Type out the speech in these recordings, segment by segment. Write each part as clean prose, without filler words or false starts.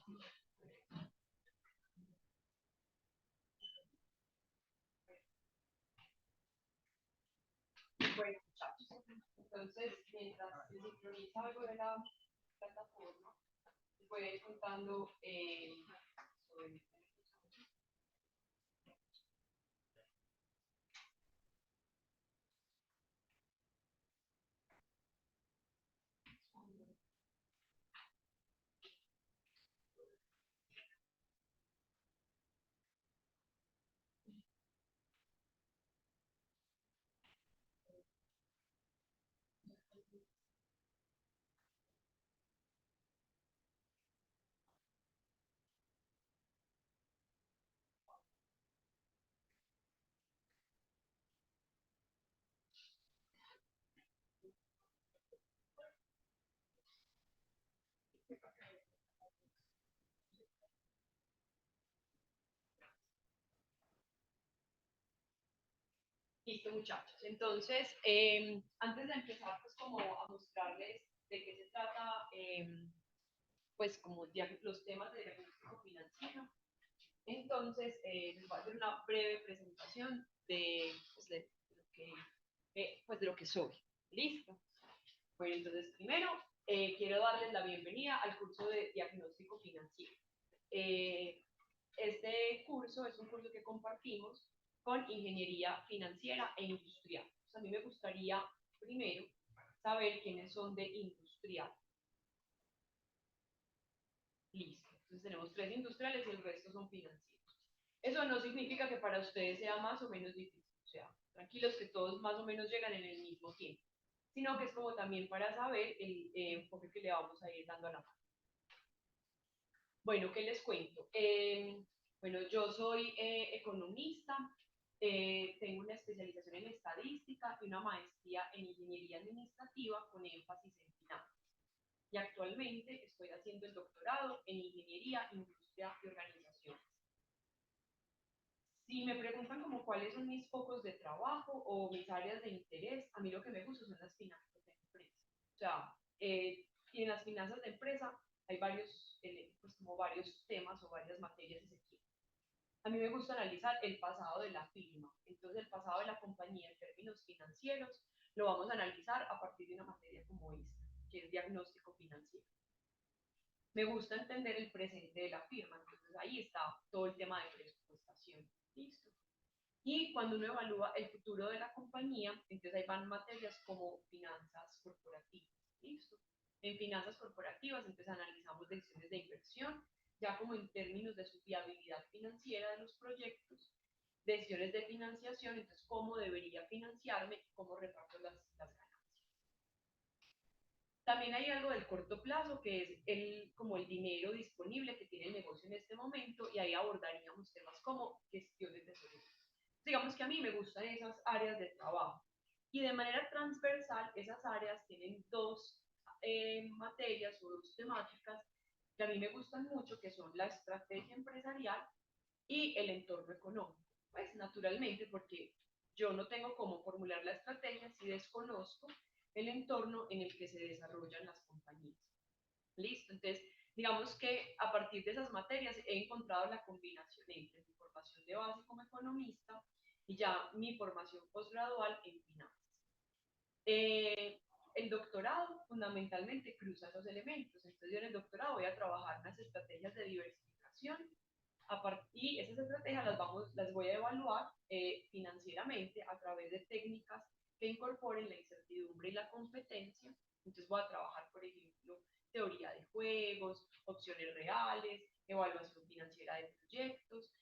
Bueno, muchachos, entonces, mientras se sincroniza algo de la plataforma, les voy a ir contando sobre. Listo, muchachos. Entonces, antes de empezar, pues como a mostrarles de qué se trata, pues como los temas de diagnóstico financiero, entonces les voy a hacer una breve presentación pues, de lo que soy. ¿Listo? Bueno, entonces primero quiero darles la bienvenida al curso de diagnóstico financiero. Eh, este curso es un curso que compartimos con ingeniería financiera e industrial. Pues a mí me gustaría primero saber quiénes son de industrial. Listo. Entonces tenemos 3 industriales y el resto son financieros. Eso no significa que para ustedes sea más o menos difícil. O sea, tranquilos que todos más o menos llegan en el mismo tiempo. Sino que es como también para saber el enfoque que le vamos a ir dando a la mano. Bueno, ¿qué les cuento? Bueno, yo soy economista, tengo una especialización en estadística y una maestría en ingeniería administrativa con énfasis en finanzas. Y actualmente estoy haciendo el doctorado en ingeniería, industria y organización. Si me preguntan como cuáles son mis focos de trabajo o mis áreas de interés, a mí lo que me gusta son las finanzas de empresa. O sea, y en las finanzas de empresa hay varios, pues como varios temas o varias materias si se quiere. A mí me gusta analizar el pasado de la firma. Entonces, el pasado de la compañía en términos financieros lo vamos a analizar a partir de una materia como esta, que es diagnóstico financiero. Me gusta entender el presente de la firma. Entonces, ahí está todo el tema de presupuestación. ¿Listo? Y cuando uno evalúa el futuro de la compañía, entonces ahí van materias como finanzas corporativas. ¿Listo? En finanzas corporativas, entonces analizamos decisiones de inversión, ya como en términos de su viabilidad financiera de los proyectos, decisiones de financiación, entonces cómo debería financiarme y cómo reparto las ganancias. También hay algo del corto plazo, que es como el dinero disponible que tiene el negocio en este momento, y ahí abordaríamos temas como gestión de tesorería. Digamos que a mí me gustan esas áreas de trabajo. Y de manera transversal, esas áreas tienen dos materias o dos temáticas que a mí me gustan mucho, que son la estrategia empresarial y el entorno económico. Pues naturalmente, porque yo no tengo cómo formular la estrategia si desconozco el entorno en el que se desarrollan las compañías. Listo, entonces digamos que a partir de esas materias he encontrado la combinación entre mi formación de base como economista y ya mi formación posgradual en finanzas. El doctorado fundamentalmente cruza los elementos, entonces yo en el doctorado voy a trabajar las estrategias de diversificación y esas estrategias las voy a evaluar financieramente a través de técnicas que incorporen la incertidumbre y la competencia. Entonces voy a trabajar, por ejemplo, teoría de juegos, opciones reales, evaluación financiera de proyectos,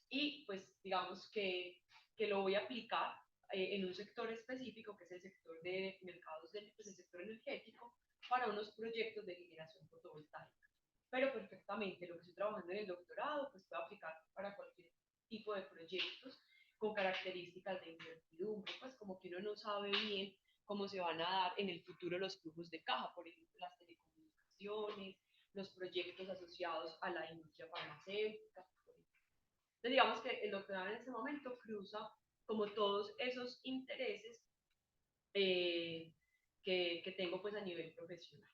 y pues digamos que lo voy a aplicar en un sector específico, que es el sector de mercados, pues el sector energético, para unos proyectos de generación fotovoltaica. Pero perfectamente lo que estoy trabajando en el doctorado, pues puedo aplicar para cualquier tipo de proyectos con características de incertidumbre, pues como que uno no sabe bien cómo se van a dar en el futuro los flujos de caja, por ejemplo, las telecomunicaciones, los proyectos asociados a la industria farmacéutica. Entonces, digamos que el doctorado en este momento cruza como todos esos intereses que tengo pues a nivel profesional.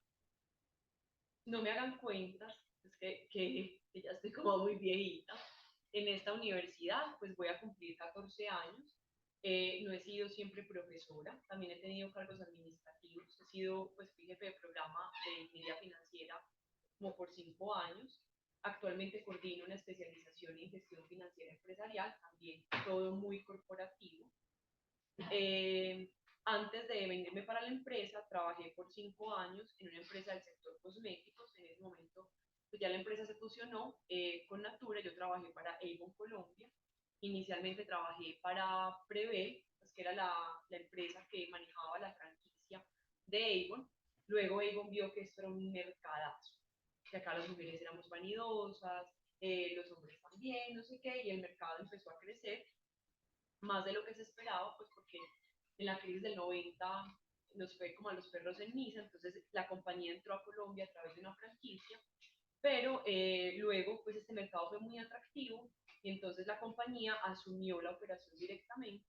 no me hagan cuentas, es que ya estoy como muy viejita. En esta universidad, pues voy a cumplir 14 años. No he sido siempre profesora, también he tenido cargos administrativos. He sido, pues, fui jefe de programa de ingeniería financiera como por 5 años. Actualmente coordino una especialización en gestión financiera empresarial, también todo muy corporativo. Eh, Antes de venirme para la empresa, trabajé por 5 años en una empresa del sector cosméticos. En ese momento, pues ya la empresa se fusionó con Natura. Yo trabajé para Avon Colombia. Inicialmente trabajé para Prevé, pues, que era la empresa que manejaba la franquicia de Avon. Luego Avon vio que esto era un mercadazo, que acá las mujeres éramos vanidosas, los hombres también, no sé qué, y el mercado empezó a crecer más de lo que se esperaba, pues porque en la crisis del 90 nos fue como a los perros en misa. Entonces la compañía entró a Colombia a través de una franquicia, pero luego pues este mercado fue muy atractivo y entonces la compañía asumió la operación directamente.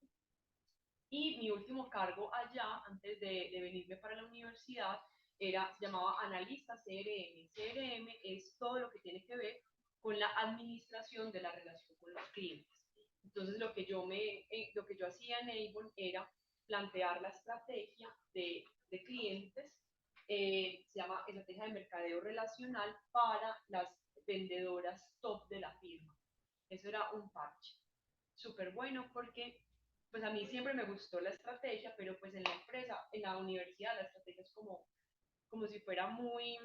Y mi último cargo allá, antes de venirme para la universidad, se llamaba analista CRM. CRM es todo lo que tiene que ver con la administración de la relación con los clientes. Entonces lo que yo hacía en Avon era plantear la estrategia de clientes. Se llama estrategia de mercadeo relacional para las vendedoras top de la firma. Eso era un parche súper bueno porque pues a mí siempre me gustó la estrategia, pero pues en la empresa, en la universidad, la estrategia es como si fuera muy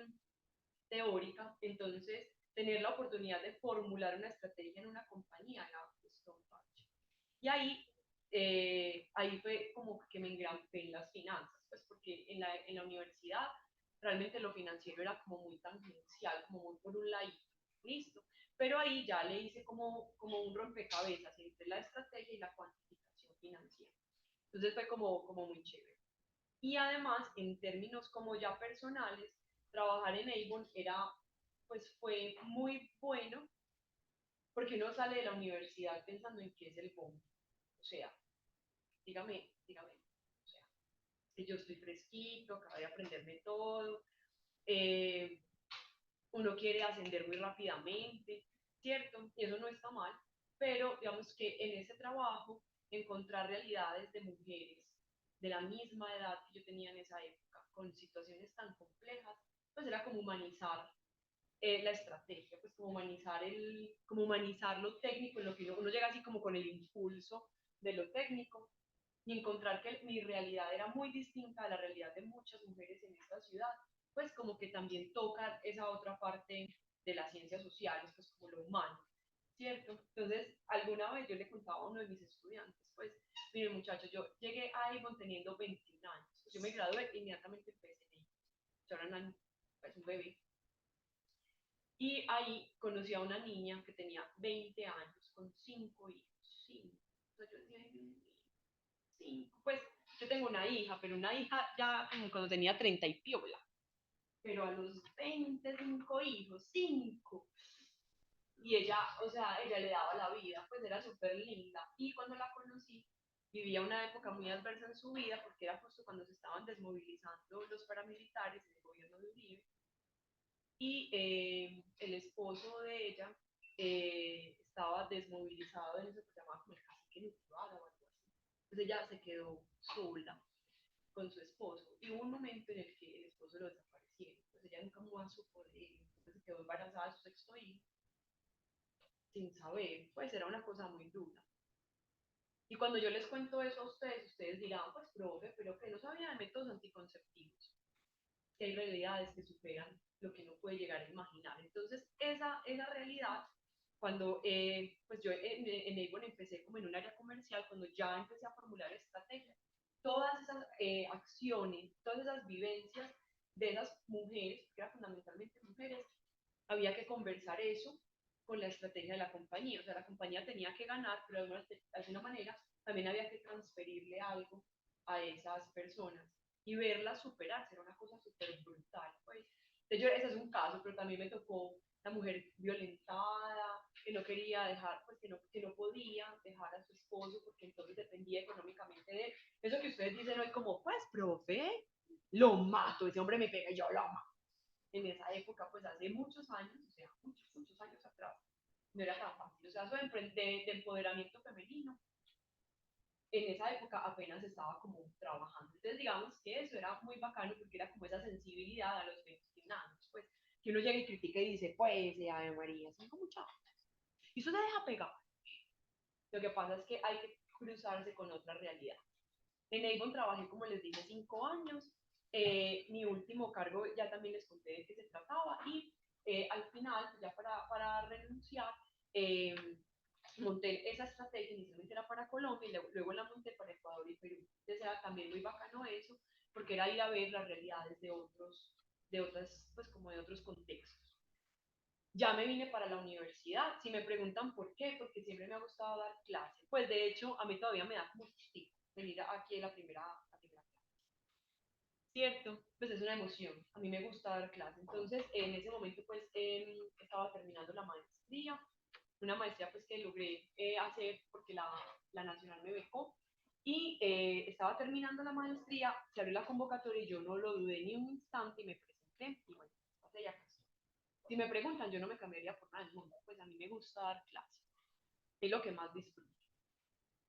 teórica. Entonces tener la oportunidad de formular una estrategia en una compañía era pues todo un parche. Y ahí fue como que me engrampé en las finanzas, pues porque en la universidad realmente lo financiero era como muy tangencial, como muy por un lado, listo. Pero ahí ya le hice como un rompecabezas entre la estrategia y la cuantificación financiera. Entonces fue como muy chévere. Y además, en términos como ya personales, trabajar en Avon pues fue muy bueno porque uno sale de la universidad pensando en qué es el bombo. O sea, dígame, o sea, que yo estoy fresquito, acabo de aprenderme todo, eh, uno quiere ascender muy rápidamente, ¿cierto? Y eso no está mal, pero digamos que en ese trabajo encontrar realidades de mujeres de la misma edad que yo tenía en esa época, con situaciones tan complejas, pues era como humanizar la estrategia, pues como humanizar lo técnico, en lo que uno llega así como con el impulso de lo técnico, y encontrar que mi realidad era muy distinta a la realidad de muchas mujeres en esta ciudad, pues como que también toca esa otra parte de las ciencias sociales, pues como lo humano, ¿cierto? Entonces, alguna vez yo le contaba a uno de mis estudiantes, pues, mire muchachos, yo llegué a Avon teniendo 21 años, pues yo me gradué e inmediatamente empecé en ello, yo era pues, un bebé, y ahí conocí a una niña que tenía 20 años, con 5 hijos, 5. Entonces yo decía, cinco. Pues yo tengo una hija, pero una hija ya como cuando tenía 30 y piola. Pero a los 25 hijos, 5. Y ella, o sea, ella le daba la vida, pues era súper linda. Y cuando la conocí, vivía una época muy adversa en su vida, porque era justo cuando se estaban desmovilizando los paramilitares en el gobierno de Uribe. Y el esposo de ella estaba desmovilizado en eso que se llamaba como el cacique nuclear o algo así. Entonces ella se quedó sola con su esposo. Y hubo un momento en el que el esposo lo desaparecieron. Pues ella nunca más supo de él. Entonces se quedó embarazada de su sexto hijo sin saber. Pues era una cosa muy dura. Y cuando yo les cuento eso a ustedes, ustedes dirán, pues profe, pero que no sabía de métodos anticonceptivos, que hay realidades que superan lo que uno puede llegar a imaginar. Entonces, esa realidad, cuando pues yo en Avon empecé como en un área comercial, cuando ya empecé a formular estrategias, todas esas acciones, todas esas vivencias de esas mujeres, que eran fundamentalmente mujeres, había que conversar eso con la estrategia de la compañía. O sea, la compañía tenía que ganar, pero de alguna manera también había que transferirle algo a esas personas y verlas superarse, era una cosa súper brutal. Pues. De hecho, ese es un caso, pero también me tocó la mujer violentada, que no quería dejar, pues que no podía dejar a su esposo porque entonces dependía económicamente de él. Eso que ustedes dicen hoy como, pues, profe, lo mato, ese hombre me pega y yo lo mato. en esa época, pues hace muchos años, o sea, muchos, muchos años atrás, no era tan fácil. O sea, eso de empoderamiento femenino, en esa época apenas estaba como trabajando. Entonces, digamos que eso era muy bacano porque era como esa sensibilidad a los 21 años, pues, que uno llega y critica y dice, pues, Ave María, son como chavos. Y eso se deja pegar. Lo que pasa es que hay que cruzarse con otra realidad. En Avon trabajé, como les dije, 5 años. Mi último cargo ya también les conté de qué se trataba y al final, ya para renunciar, eh, monté esa estrategia, inicialmente era para Colombia y luego la monté para Ecuador y Perú. Entonces era también muy bacano eso, porque era ir a ver las realidades de otras, pues como de otros contextos. Ya me vine para la universidad. Si me preguntan por qué, porque siempre me ha gustado dar clases. Pues de hecho, a mí todavía me da como chistico venir aquí en la primera clase. ¿Cierto? Pues es una emoción. A mí me gusta dar clases. Entonces, en ese momento, pues estaba terminando la maestría. Una maestría pues que logré hacer porque la nacional me becó. Y estaba terminando la maestría, se abrió la convocatoria y yo no lo dudé ni un instante y me presenté. Y bueno, pasé ya casi. Si me preguntan, yo no me cambiaría por nada del mundo, pues a mí me gusta dar clases, es lo que más disfruto.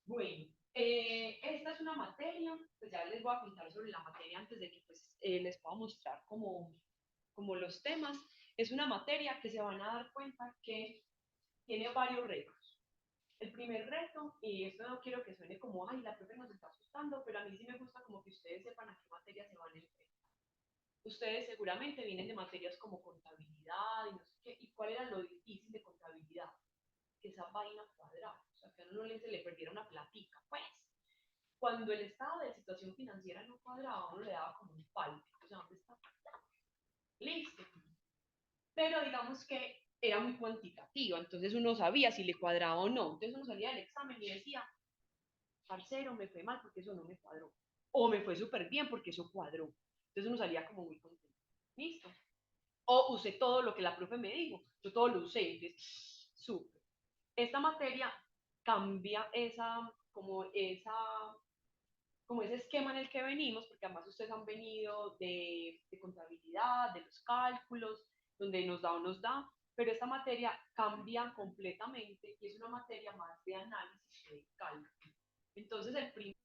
Bueno, esta es una materia, pues ya les voy a contar sobre la materia antes de que pues, les pueda mostrar como los temas. Es una materia que se van a dar cuenta que tiene varios retos. El primer reto, y esto no quiero que suene como, ay, la profe nos está asustando, pero a mí sí me gusta como que ustedes sepan a qué materia se van a enfrentar. Ustedes seguramente vienen de materias como contabilidad y no sé qué, y cuál era lo difícil de contabilidad, que esa vaina cuadrada, o sea, que a uno se le perdiera una platica, pues. Cuando el estado de situación financiera no cuadraba, uno le daba como un palo, o sea, ¿dónde está? Listo. Pero digamos que era muy cuantitativa, entonces uno sabía si le cuadraba o no, entonces uno salía del examen y decía, parcero, me fue mal porque eso no me cuadró, o me fue súper bien porque eso cuadró, entonces uno salía como muy contento. Listo. O usé todo lo que la profe me dijo, yo todo lo usé, entonces, súper. Esta materia cambia como ese esquema en el que venimos, porque además ustedes han venido de contabilidad, de los cálculos, donde nos da o nos da, pero esta materia cambia completamente y es una materia más de análisis que de cálculo. Entonces, el primer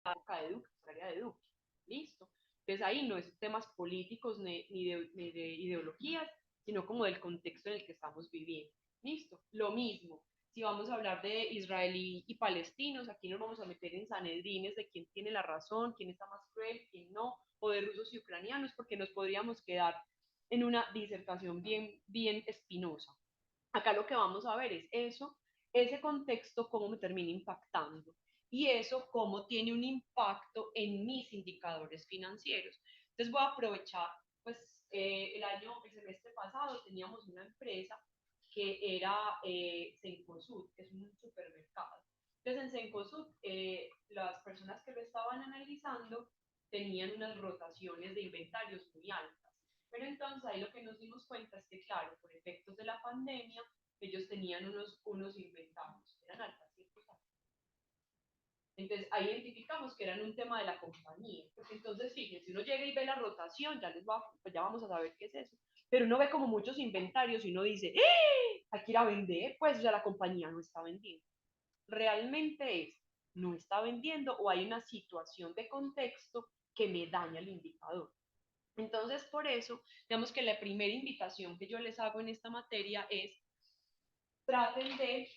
área de Duque. Listo. Entonces ahí no es temas políticos ni de ideologías, sino como del contexto en el que estamos viviendo. Listo. Lo mismo. Si vamos a hablar de Israel y palestinos, aquí nos vamos a meter en sanedrines de quién tiene la razón, quién está más cruel, quién no, o de rusos y ucranianos, porque nos podríamos quedar en una disertación bien, bien espinosa. Acá lo que vamos a ver es eso, ese contexto, cómo me termina impactando y eso cómo tiene un impacto en mis indicadores financieros. Entonces voy a aprovechar, pues el semestre pasado teníamos una empresa que era Cencosud, que es un supermercado. Entonces en Cencosud las personas que lo estaban analizando tenían unas rotaciones de inventarios muy altas. Pero entonces ahí lo que nos dimos cuenta es que, claro, por efectos de la pandemia, ellos tenían unos inventarios, eran altas, ¿cierto? Entonces ahí identificamos que eran un tema de la compañía. Porque entonces, fíjense, uno llega y ve la rotación, pues ya vamos a saber qué es eso. Pero uno ve como muchos inventarios y uno dice, ¡eh! Hay que ir a vender, pues ya la compañía no está vendiendo. Realmente no está vendiendo o hay una situación de contexto que me daña el indicador. Entonces, por eso, digamos que la primera invitación que yo les hago en esta materia es traten de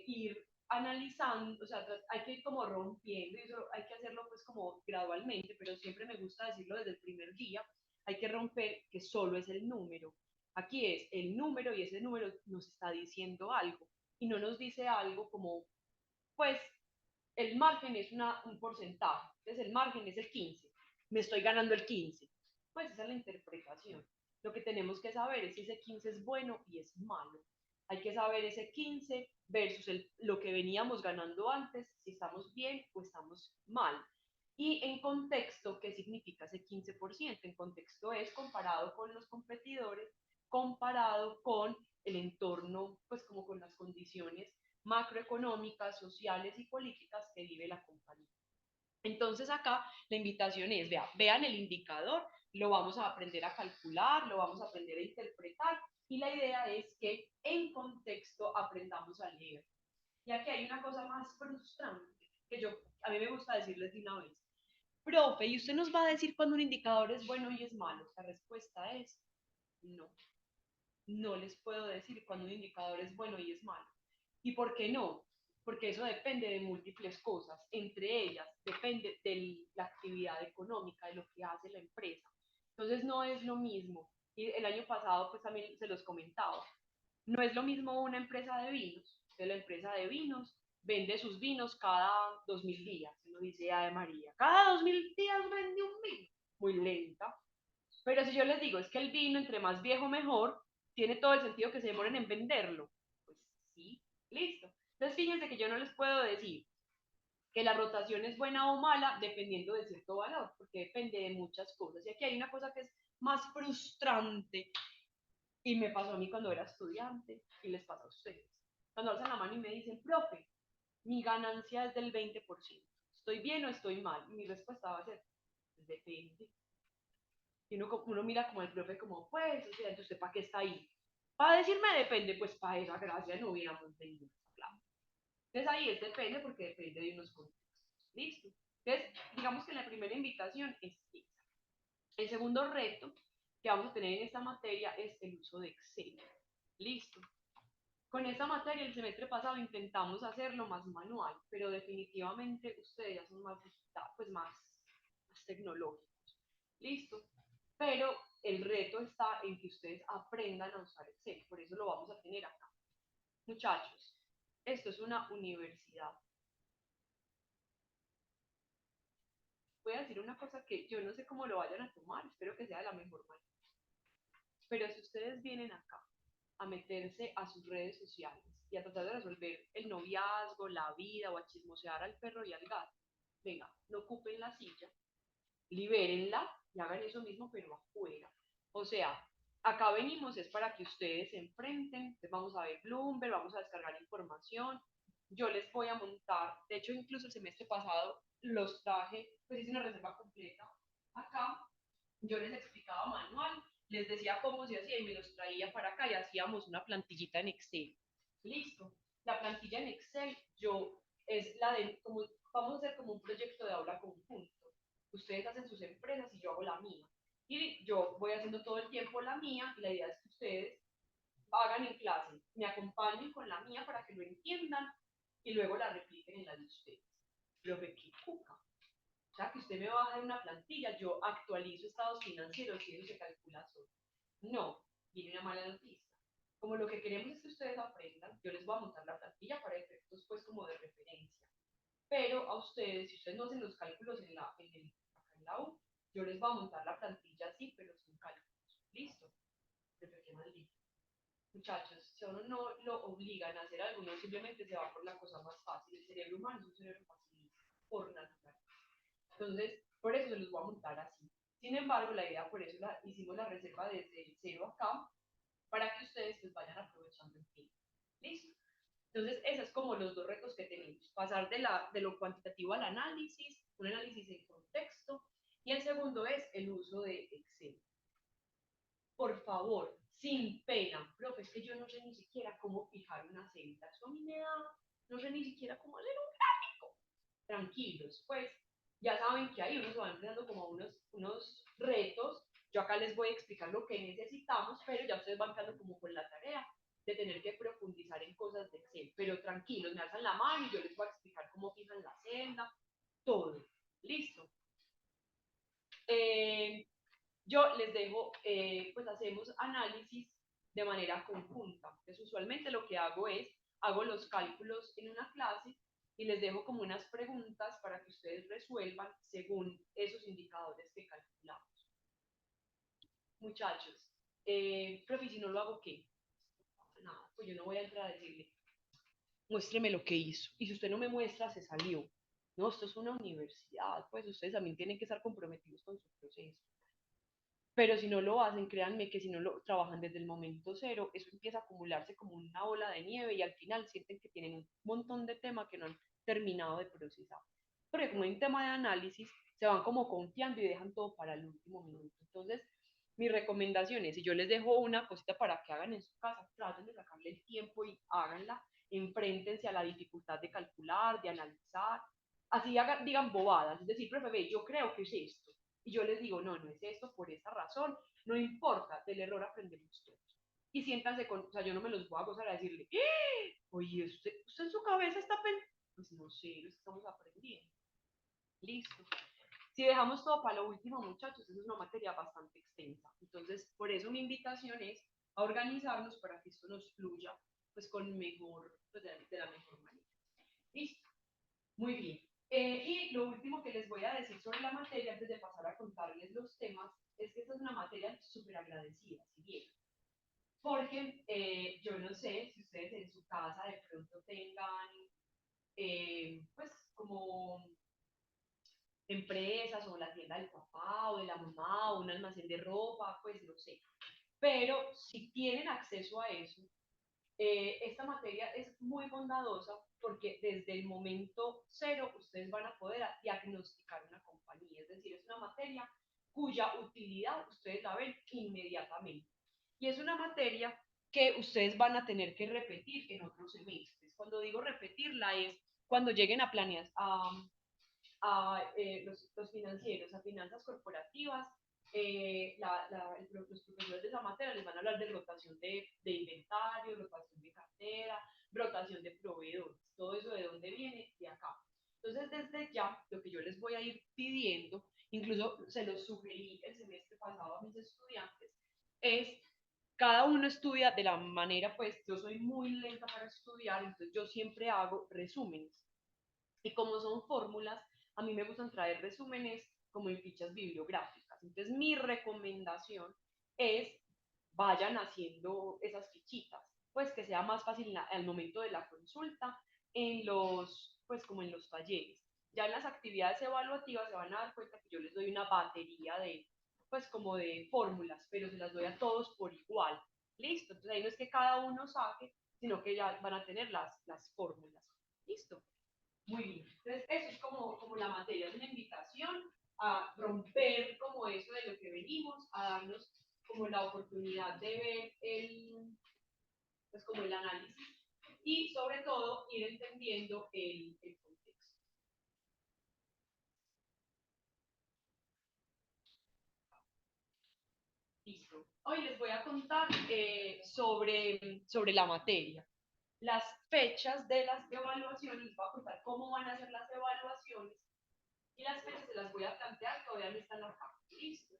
ir analizando, o sea, hay que ir como rompiendo, y eso hay que hacerlo pues como gradualmente, pero siempre me gusta decirlo desde el primer día, hay que romper que solo es el número. Aquí es el número y ese número nos está diciendo algo y no nos dice algo como, pues, el margen es un porcentaje, entonces el margen es el 15, me estoy ganando el 15. Pues esa es la interpretación. Lo que tenemos que saber es si ese 15 es bueno y es malo. Hay que saber ese 15 versus lo que veníamos ganando antes, si estamos bien o estamos mal. Y en contexto, ¿qué significa ese 15%? En contexto es comparado con los competidores, comparado con el entorno, pues como con las condiciones macroeconómicas, sociales y políticas que vive la compañía. Entonces acá la invitación es, vean el indicador, lo vamos a aprender a calcular, lo vamos a aprender a interpretar y la idea es que en contexto aprendamos a leer. Y aquí hay una cosa más frustrante que a mí me gusta decirles de una vez. Profe, ¿y usted nos va a decir cuando un indicador es bueno y es malo? La respuesta es no. No les puedo decir cuando un indicador es bueno y es malo. ¿Y por qué no? Porque eso depende de múltiples cosas. Entre ellas, depende de la actividad económica, de lo que hace la empresa. Entonces, no es lo mismo. Y el año pasado, pues también se los comentaba. No es lo mismo una empresa de vinos. Entonces, la empresa de vinos vende sus vinos cada 2000 días. Uno dice, Ave María, cada 2000 días vende un vino. Muy lenta. Pero si yo les digo, es que el vino, entre más viejo, mejor, tiene todo el sentido que se demoren en venderlo. Pues sí, listo. Entonces fíjense que yo no les puedo decir que la rotación es buena o mala dependiendo de cierto valor, porque depende de muchas cosas. Y aquí hay una cosa que es más frustrante y me pasó a mí cuando era estudiante y les pasa a ustedes. Cuando alzan la mano y me dicen, profe, mi ganancia es del 20%. ¿Estoy bien o estoy mal? Y mi respuesta va a ser, pues depende. Y uno mira como el profe, como, pues, o sea, entonces, ¿para qué está ahí? Para decirme depende, pues para esa gracia no hubiéramos venido a hablar. Entonces ahí es depende porque depende de unos contextos. Listo. Entonces, digamos que la primera invitación es esa. El segundo reto que vamos a tener en esta materia es el uso de Excel. Listo. Con esta materia el semestre pasado intentamos hacerlo más manual, pero definitivamente ustedes ya son más digital, pues más tecnológicos. Listo. Pero el reto está en que ustedes aprendan a usar Excel, por eso lo vamos a tener acá. Muchachos, esto es una universidad. Voy a decir una cosa que yo no sé cómo lo vayan a tomar, espero que sea de la mejor manera. Pero si ustedes vienen acá a meterse a sus redes sociales y a tratar de resolver el noviazgo, la vida o a chismosear al perro y al gato, venga, no ocupen la silla, libérenla y hagan eso mismo, pero afuera. O sea, acá venimos es para que ustedes se enfrenten, entonces vamos a ver Bloomberg, vamos a descargar información, yo les voy a montar, de hecho incluso el semestre pasado los traje, pues hice una reserva completa acá, yo les explicaba manual, les decía cómo se hacía y me los traía para acá y hacíamos una plantillita en Excel. Listo. La plantilla en Excel, es la de, como, vamos a hacer como un proyecto de aula conjunto. Ustedes hacen sus empresas y yo hago la mía. Y yo voy haciendo todo el tiempo la mía y la idea es que ustedes hagan en clase, me acompañen con la mía para que lo entiendan y luego la repliquen en la de ustedes. Pero que cuca. O sea, que usted me baja de una plantilla, yo actualizo estados financieros y eso se calcula solo. No, viene una mala noticia. Como lo que queremos es que ustedes aprendan, yo les voy a montar la plantilla para efectos pues como de referencia. Pero a ustedes, si ustedes no hacen los cálculos acá en la U, yo les voy a montar la plantilla así, pero sin cálculos. ¿Listo? Pero qué maldito. Muchachos, si a uno no lo obligan a hacer algo, uno simplemente se va por la cosa más fácil. El cerebro humano es un cerebro facilista, por naturaleza. Entonces, por eso se los voy a montar así. Sin embargo, la idea, por eso hicimos la reserva desde el cero acá, para que ustedes pues vayan aprovechando el tiempo. ¿Listo? Entonces, esos es como los dos retos que tenemos. Pasar de lo cuantitativo al análisis, un análisis en contexto, y el segundo es el uso de Excel. Por favor, sin pena, profe, es que yo no sé ni siquiera cómo fijar una celda. Eso a mí me da, no sé ni siquiera cómo hacer un gráfico. Tranquilos, pues ya saben que ahí uno se va empleando como unos retos. Yo acá les voy a explicar lo que necesitamos, pero ya ustedes van quedando como con la tarea de tener que profundizar en cosas de Excel. Pero tranquilos, me alzan la mano y yo les voy a explicar cómo fijan la celda, todo. ¿Listo? Eh, yo les dejo, pues hacemos análisis de manera conjunta. Entonces, usualmente lo que hago es, hago los cálculos en una clase y les dejo como unas preguntas para que ustedes resuelvan según esos indicadores que calculamos. Muchachos, profe, si no lo hago, ¿qué? Nada, pues yo no voy a entrar a decirle, muéstreme lo que hizo. Y si usted no me muestra, se salió. No, esto es una universidad, pues ustedes también tienen que estar comprometidos con su proceso. Pero si no lo hacen, créanme que si no lo trabajan desde el momento cero, eso empieza a acumularse como una ola de nieve y al final sienten que tienen un montón de temas que no han terminado de procesar. Porque como hay un tema de análisis, se van como confiando y dejan todo para el último minuto. Entonces, mi recomendación es, si yo les dejo una cosita para que hagan en su casa, traten de sacarle el tiempo y háganla, enfréntense a la dificultad de calcular, de analizar, así hagan, digan bobadas, es decir, profe, yo creo que es esto, y yo les digo, no, no es esto por esta razón, no importa, del error aprendemos todos. Y siéntanse con, o sea, yo no me los voy a gozar a decirle, oye, usted en su cabeza está pensando, pues no sé, lo estamos aprendiendo. Listo. Si dejamos todo para lo último, muchachos, eso es una materia bastante extensa. Entonces, por eso mi invitación es a organizarnos para que esto nos fluya pues con mejor, pues, de la mejor manera. Listo. Muy bien. Y lo último que les voy a decir sobre la materia, antes de pasar a contarles los temas, es que esta es una materia súper agradecida, si bien. Porque yo no sé si ustedes en su casa de pronto tengan, pues, como empresas o la tienda del papá o de la mamá o un almacén de ropa, pues no sé. Pero si tienen acceso a eso, esta materia es muy bondadosa porque desde el momento cero ustedes van a poder diagnosticar una compañía, es decir, es una materia cuya utilidad ustedes la ven inmediatamente. Y es una materia que ustedes van a tener que repetir en otros semestres. Cuando digo repetirla es cuando lleguen a planear a los financieros, a finanzas corporativas, los profesores de esa materia les van a hablar de rotación de inventario, rotación de cartera, rotación de proveedores, todo eso de dónde viene, de acá. Entonces, desde ya, lo que yo les voy a ir pidiendo, incluso se los sugerí el semestre pasado a mis estudiantes, es cada uno estudia de la manera, pues yo soy muy lenta para estudiar, entonces yo siempre hago resúmenes. Y como son fórmulas, a mí me gustan traer resúmenes como en fichas bibliográficas. Entonces, mi recomendación es vayan haciendo esas fichitas, pues que sea más fácil al momento de la consulta en los, pues como en los talleres. Ya en las actividades evaluativas se van a dar cuenta que yo les doy una batería de, pues como de fórmulas, pero se las doy a todos por igual. Listo, entonces ahí no es que cada uno saque, sino que ya van a tener las fórmulas. Listo. Muy bien. Entonces, eso es como la materia, es una invitación a romper como eso de lo que venimos, a darnos como la oportunidad de ver pues como el análisis y sobre todo ir entendiendo el contexto. Listo. Hoy les voy a contar sobre la materia. Las fechas de las evaluaciones, les voy a contar cómo van a ser las evaluaciones y las fechas se las voy a plantear, todavía no están acá. Listo.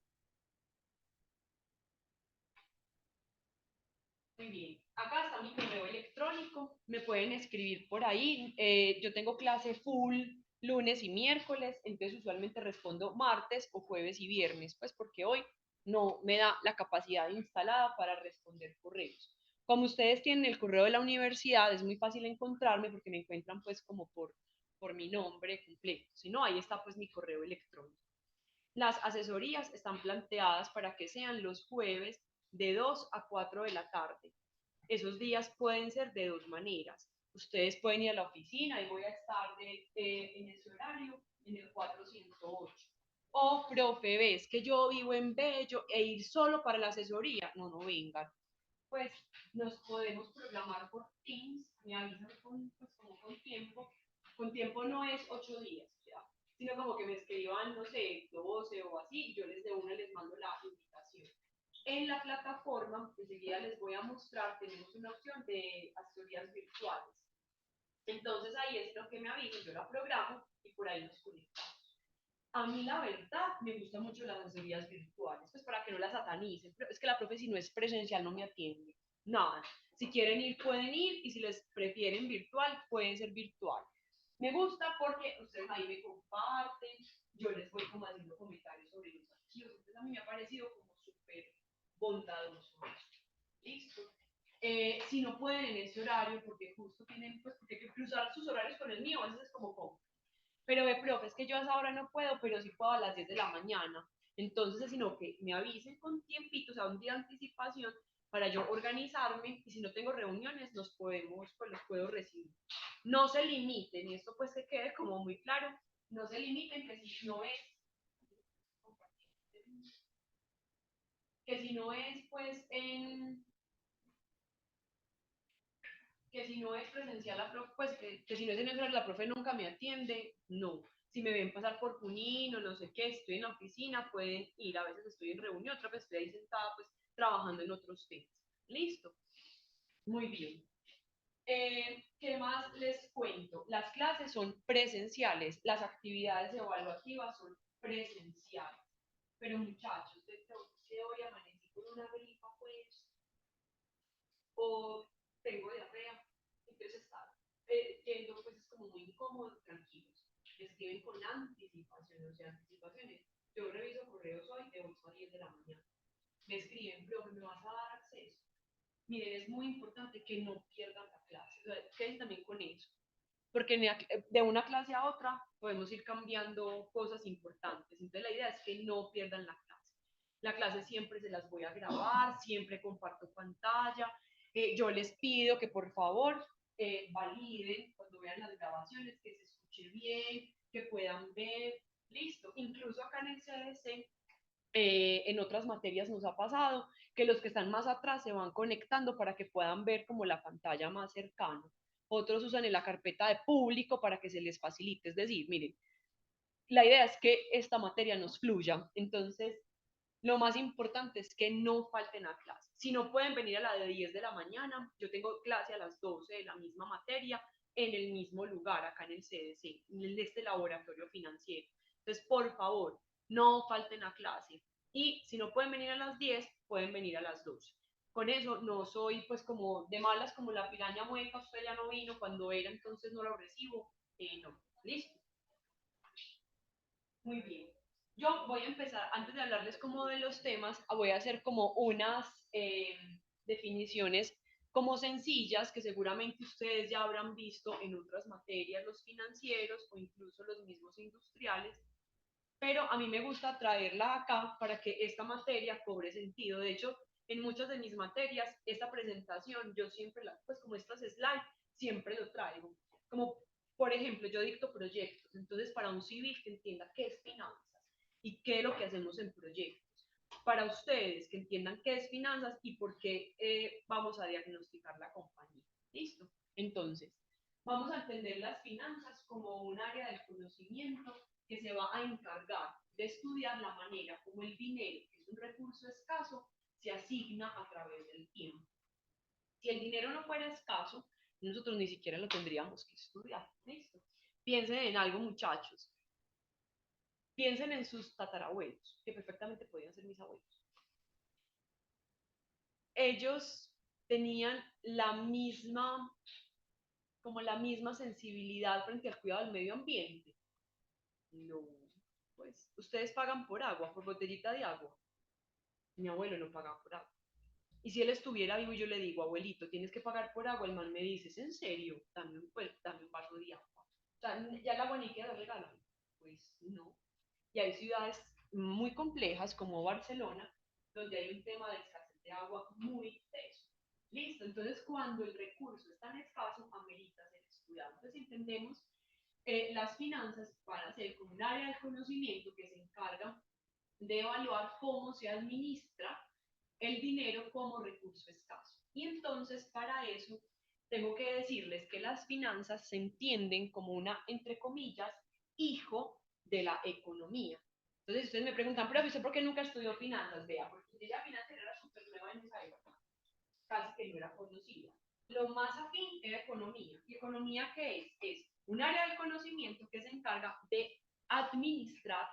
Muy bien. Acá está mi correo electrónico. Me pueden escribir por ahí. Yo tengo clase full lunes y miércoles, entonces usualmente respondo martes o jueves y viernes, pues porque hoy no me da la capacidad instalada para responder correos. Como ustedes tienen el correo de la universidad, es muy fácil encontrarme porque me encuentran pues como por mi nombre completo. Si no, ahí está pues mi correo electrónico. Las asesorías están planteadas para que sean los jueves de 2 a 4 de la tarde. Esos días pueden ser de dos maneras. Ustedes pueden ir a la oficina y voy a estar en ese horario, en el 408. O, profe, ves que yo vivo en Bello e ir solo para la asesoría. No, no vengan. Pues nos podemos programar por Teams, me avisan pues, como con tiempo. Con tiempo no es 8 días, ¿ya? Sino como que me escriban, no sé, 12 o así, y yo les de una les mando la invitación. En la plataforma, que enseguida les voy a mostrar, tenemos una opción de asesorías virtuales. Entonces ahí es lo que me avisen, yo la programo y por ahí nos conectamos. A mí la verdad me gustan mucho las asesorías virtuales, pues para que no las satanicen, pero es que la profe si no es presencial no me atiende, nada. Si quieren ir pueden ir y si les prefieren virtual pueden ser virtual. Me gusta porque ustedes ahí me comparten, yo les voy como haciendo comentarios sobre los archivos, entonces a mí me ha parecido como súper bondadoso. Listo. Si no pueden en ese horario, porque justo tienen, pues, porque hay que cruzar sus horarios con el mío, a veces es como, pero ve, profe, es que yo a esa hora no puedo, pero sí puedo a las 10 de la mañana. Entonces, sino que me avisen con tiempito, o sea, un día de anticipación, para yo organizarme, y si no tengo reuniones, pues los puedo recibir. No se limiten, y esto pues que quede como muy claro, no se limiten que si no es pues que si no es presencial la profe, pues que si no es en ese la profe nunca me atiende, no. Si me ven pasar por Junín o no sé qué, estoy en la oficina, pueden ir, a veces estoy en reunión, otra vez estoy ahí sentada pues trabajando en otros temas. Listo. Muy bien. ¿Qué más les cuento? Las clases son presenciales, las actividades evaluativas son presenciales. Pero muchachos, de hoy amanecí con una gripa, pues, o tengo diarrea, entonces está yendo, pues es como muy incómodo, tranquilos. Me escriben con anticipación, o sea, anticipaciones. Yo reviso correos hoy de 8 a 10 de la mañana. Me escriben, profe, ¿me vas a dar acceso? Miren, es muy importante que no pierdan la clase. O sea, queden también con eso. Porque de una clase a otra podemos ir cambiando cosas importantes. Entonces la idea es que no pierdan la clase. La clase siempre se las voy a grabar, siempre comparto pantalla. Yo les pido que por favor validen cuando vean las grabaciones, que se escuche bien, que puedan ver. Listo. Incluso acá en el CDC, en otras materias nos ha pasado que los que están más atrás se van conectando para que puedan ver como la pantalla más cercana. Otros usan en la carpeta de público para que se les facilite. Es decir, miren, la idea es que esta materia nos fluya. Entonces, lo más importante es que no falten a clase. Si no pueden venir a la de 10 de la mañana, yo tengo clase a las 12 de la misma materia en el mismo lugar, acá en el CDC, en este laboratorio financiero. Entonces, por favor, no falten a clase. Y si no pueden venir a las 10, pueden venir a las 12. Con eso no soy pues como de malas como la piraña mueca, usted ya no vino, cuando era entonces no lo recibo. No, listo. Muy bien. Yo voy a empezar, antes de hablarles como de los temas, voy a hacer como unas definiciones como sencillas que seguramente ustedes ya habrán visto en otras materias, los financieros o incluso los mismos industriales, pero a mí me gusta traerla acá para que esta materia cobre sentido. De hecho, en muchas de mis materias, esta presentación, yo siempre, pues como estas slides, siempre lo traigo. Como, por ejemplo, yo dicto proyectos, entonces para un civil que entienda qué es finanzas y qué es lo que hacemos en proyectos. Para ustedes que entiendan qué es finanzas y por qué vamos a diagnosticar la compañía. ¿Listo? Entonces, vamos a entender las finanzas como un área del conocimiento que se va a encargar de estudiar la manera como el dinero, que es un recurso escaso, se asigna a través del tiempo. Si el dinero no fuera escaso, nosotros ni siquiera lo tendríamos que estudiar. ¿Listo? Piensen en algo, muchachos. Piensen en sus tatarabuelos, que perfectamente podían ser mis abuelos. Ellos tenían como la misma sensibilidad frente al cuidado del medio ambiente. No, pues ustedes pagan por agua, por botellita de agua. Mi abuelo no pagaba por agua. Y si él estuviera vivo y yo le digo, abuelito, tienes que pagar por agua, el man me dice, ¿es en serio? Dame un vaso de agua. O sea, ya el agua ni queda regalada. Pues no. Y hay ciudades muy complejas como Barcelona, donde hay un tema de escasez de agua muy teso. Listo, entonces cuando el recurso es tan escaso, amerita ser estudiado. Entonces entendemos las finanzas van a ser como un área de conocimiento que se encarga de evaluar cómo se administra el dinero como recurso escaso. Y entonces para eso tengo que decirles que las finanzas se entienden como una, entre comillas, hijo de la economía. Entonces ustedes me preguntan, pero ¿usted por qué nunca estudió finanzas? Vea, porque ella financiera era súper nueva en esa época, casi que no era conocida. Lo más afín era economía. ¿Y economía qué es? Es un área del conocimiento que se encarga de administrar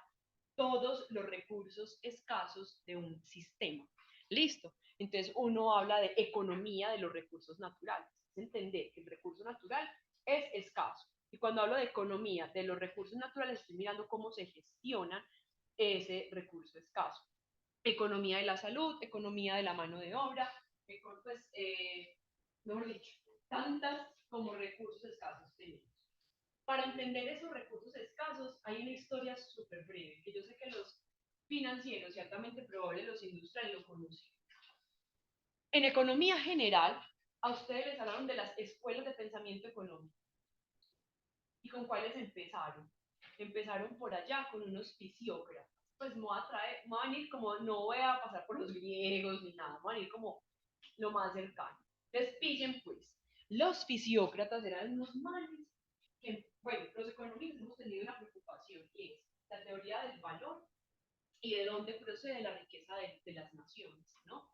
todos los recursos escasos de un sistema. ¿Listo? Entonces uno habla de economía de los recursos naturales. Es entender que el recurso natural es escaso. Y cuando hablo de economía de los recursos naturales, estoy mirando cómo se gestiona ese recurso escaso. Economía de la salud, economía de la mano de obra, pues, mejor dicho, tantas como recursos escasos tenemos. Para entender esos recursos escasos, hay una historia súper breve, que yo sé que los financieros, ciertamente probable los industriales lo conocen. En economía general, a ustedes les hablaron de las escuelas de pensamiento económico. ¿Y con cuáles empezaron? Empezaron por allá con unos fisiócratas. Pues me voy a venir como, no voy a pasar por los griegos ni nada, me voy a venir como lo más cercano. Entonces, pillen pues, los fisiócratas eran unos manes que, bueno, los economistas hemos tenido una preocupación y es la teoría del valor y de dónde procede la riqueza de las naciones, ¿no?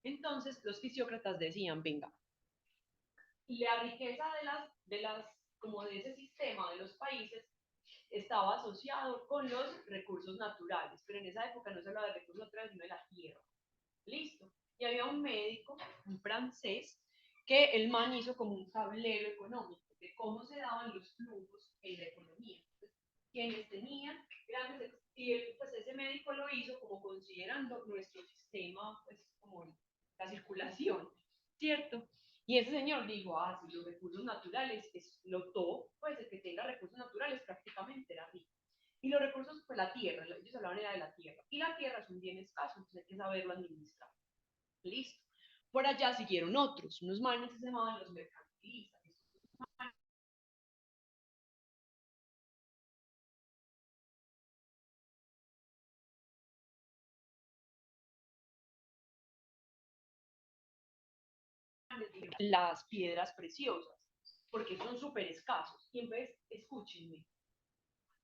Entonces, los fisiócratas decían, venga, la riqueza como de ese sistema de los países estaba asociado con los recursos naturales, pero en esa época no se hablaba de recursos naturales, sino de la tierra. Listo. Y había un médico, un francés, que el man hizo como un tablero económico de cómo se daban los flujos en la economía. Entonces, quienes tenían grandes, y pues ese médico lo hizo como considerando nuestro sistema, pues como la circulación, ¿cierto? Y ese señor dijo, ah, si los recursos naturales explotó, pues el que tenga recursos naturales prácticamente era rico. Y los recursos, pues la tierra, ellos hablaban era de la tierra. Y la tierra es un bien escaso, entonces hay que saberlo administrar. Listo. Por allá siguieron otros, unos manes que se llamaban los mercantilistas. Las piedras preciosas, porque son súper escasos. Y en vez, escúchenme,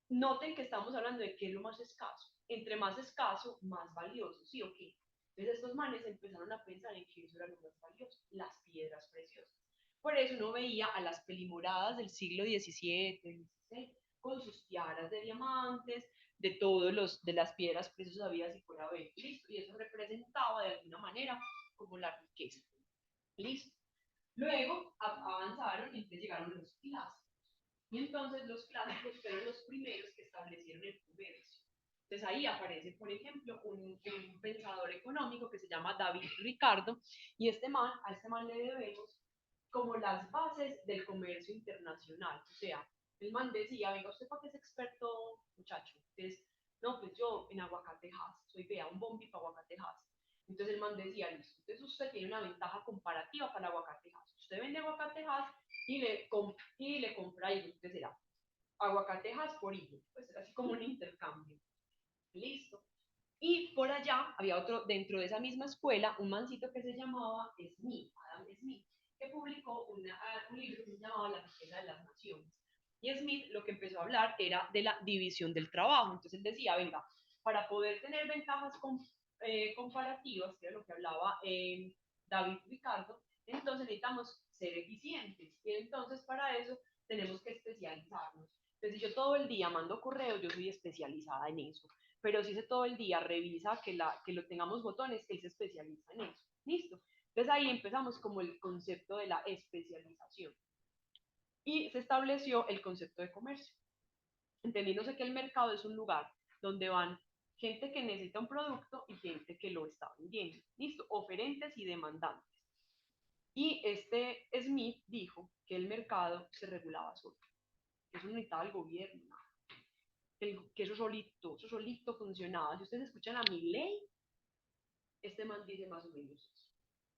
noten que estamos hablando de qué es lo más escaso. Entre más escaso, más valioso, ¿sí o qué? Entonces estos manes empezaron a pensar en que eso era lo más valioso, las piedras preciosas. Por eso uno veía a las pelimoradas del siglo XVII, XVI, con sus tiaras de diamantes, de todos los, de las piedras preciosas habidas y por haber, listo, y eso representaba de alguna manera como la riqueza, listo. Luego avanzaron y entonces llegaron los clásicos. Y entonces los clásicos fueron los primeros que establecieron el comercio. Entonces ahí aparece, por ejemplo, un pensador económico que se llama David Ricardo, y a este man le debemos como las bases del comercio internacional. O sea, el man decía, venga, ¿usted para qué es experto, muchacho? Entonces, no, pues yo en aguacatejas, soy, vea, un bombi para aguacatejas. Entonces el man decía, listo, entonces usted tiene una ventaja comparativa para el aguacatejas. Usted vende aguacatejas y le compra higos, ¿qué será? Aguacatejas por higo, pues era así como un intercambio. Listo. Y por allá había otro, dentro de esa misma escuela, un mancito que se llamaba Smith, Adam Smith, que publicó un libro que se llamaba La riqueza de las naciones. Y Smith lo que empezó a hablar era de la división del trabajo. Entonces él decía, venga, para poder tener ventajas comparativas, que era lo que hablaba David Ricardo, entonces necesitamos ser eficientes. Y entonces para eso tenemos que especializarnos. Entonces, si yo todo el día mando correos, yo soy especializada en eso. Pero si ese todo el día revisa que lo tengamos botones, él se especializa en eso. ¿Listo? Entonces ahí empezamos como el concepto de la especialización. Y se estableció el concepto de comercio, entendiéndose que el mercado es un lugar donde van gente que necesita un producto y gente que lo está vendiendo. ¿Listo? Oferentes y demandantes. Y este Smith dijo que el mercado se regulaba solo, que eso no necesitaba el gobierno, que eso solito funcionaba. Si ustedes escuchan a Milley, este man dice más o menos eso.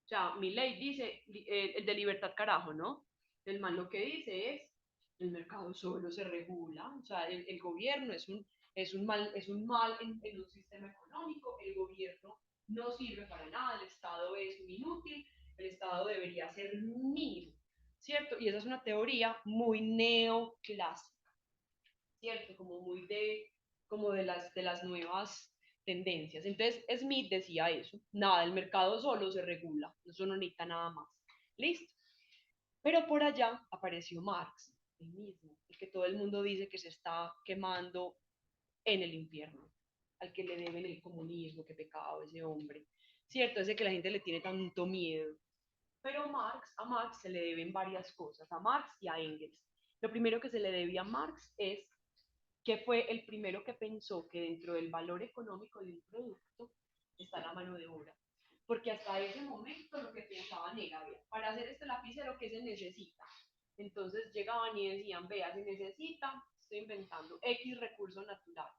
O sea, Milley dice, el de libertad carajo, ¿no? El man lo que dice es, el mercado solo se regula, o sea, el gobierno es un mal en un sistema económico, el gobierno no sirve para nada, el Estado es un inútil, el Estado debería ser mínimo, ¿cierto? Y esa es una teoría muy neoclásica, ¿cierto? Como muy como de las nuevas tendencias. Entonces Smith decía eso, nada, el mercado solo se regula, eso no necesita nada más. ¿Listo? Pero por allá apareció Marx, el mismo, el que todo el mundo dice que se está quemando en el infierno. al que le deben el comunismo, qué pecado ese hombre, ¿cierto? Ese que la gente le tiene tanto miedo. Pero a Marx se le deben varias cosas, a Marx y a Engels. Lo primero que se le debía a Marx es que fue el primero que pensó que dentro del valor económico de un producto está la mano de obra. Porque hasta ese momento lo que pensaban era, para hacer este lapicero, ¿qué se necesita? Entonces llegaban y decían, vea, se necesita, estoy inventando, X recurso natural,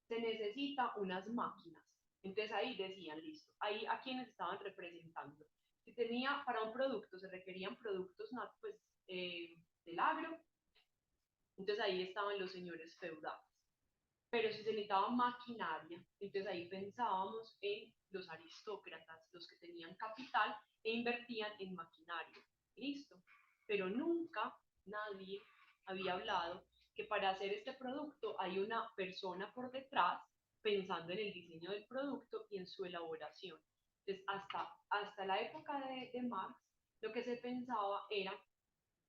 se necesita unas máquinas. Entonces ahí decían, listo, ahí a quienes estaban representando. Si tenía para un producto, se requerían productos pues, del agro, entonces ahí estaban los señores feudales. Pero si se necesitaba maquinaria, entonces ahí pensábamos en los aristócratas, los que tenían capital e invertían en maquinaria. Listo. Pero nunca nadie había hablado que para hacer este producto hay una persona por detrás pensando en el diseño del producto y en su elaboración. Entonces, hasta la época de Marx, lo que se pensaba era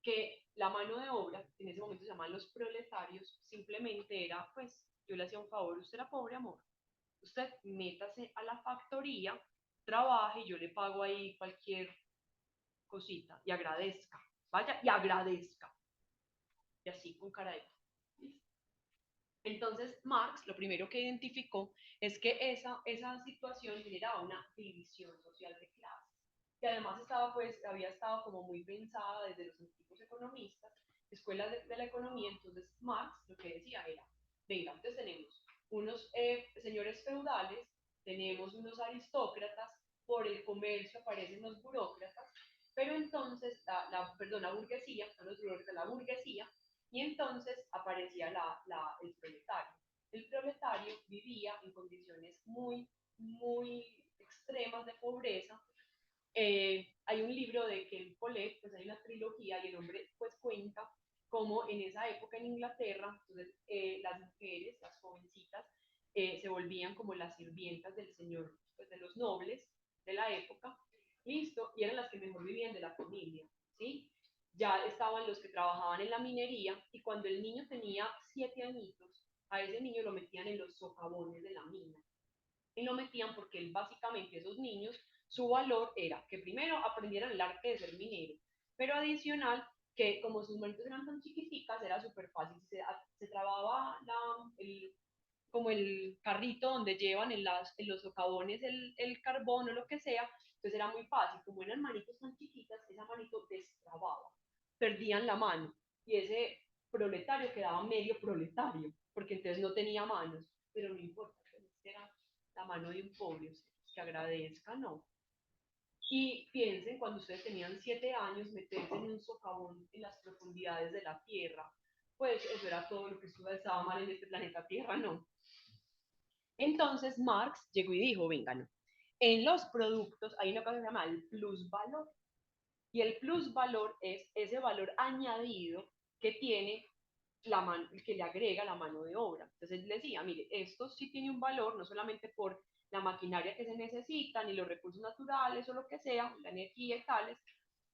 que la mano de obra, en ese momento se llamaban los proletarios, simplemente era, pues, yo le hacía un favor, usted era pobre, amor, usted métase a la factoría, trabaje y yo le pago ahí cualquier cosita y agradezca, vaya y agradezca, y así con cara de... Entonces, Marx lo primero que identificó es que esa situación generaba una división social de clases, que además había estado como muy pensada desde los antiguos economistas, escuelas de la economía. Entonces, Marx lo que decía era, venga, entonces tenemos unos señores feudales, tenemos unos aristócratas, por el comercio aparecen los burócratas, pero entonces la burguesía, no los burócratas, la burguesía, y entonces aparecía el proletario. El proletario vivía en condiciones muy, muy extremas de pobreza. Hay un libro de Ken Follett, pues hay una trilogía y el hombre pues cuenta cómo en esa época en Inglaterra, entonces las mujeres, las jovencitas, se volvían como las sirvientas del señor, pues de los nobles de la época, listo, y eran las que mejor vivían de la familia, ¿sí? Ya estaban los que trabajaban en la minería y cuando el niño tenía 7 añitos, a ese niño lo metían en los socavones de la mina. Y lo metían porque él, básicamente esos niños, su valor era que primero aprendieran el arte de ser minero, pero adicional que como sus manitos eran tan chiquiticas era súper fácil, se trababa como el carrito donde llevan en los socavones el carbón o lo que sea, entonces era muy fácil, como eran manitos tan chiquitas, esa manito destrababa, perdían la mano y ese proletario quedaba medio proletario, porque entonces no tenía manos, pero no importa, era la mano de un pobre, que agradezca, no. Y piensen, cuando ustedes tenían 7 años, meterse en un socavón en las profundidades de la Tierra, pues eso era todo lo que estaba mal en este planeta Tierra, no. Entonces Marx llegó y dijo, venga, no, en los productos hay una cosa que se llama el plusvalor. Y el plusvalor es ese valor añadido que tiene que le agrega la mano de obra. Entonces él decía, mire, esto sí tiene un valor, no solamente por la maquinaria que se necesita, ni los recursos naturales o lo que sea, la energía y tales,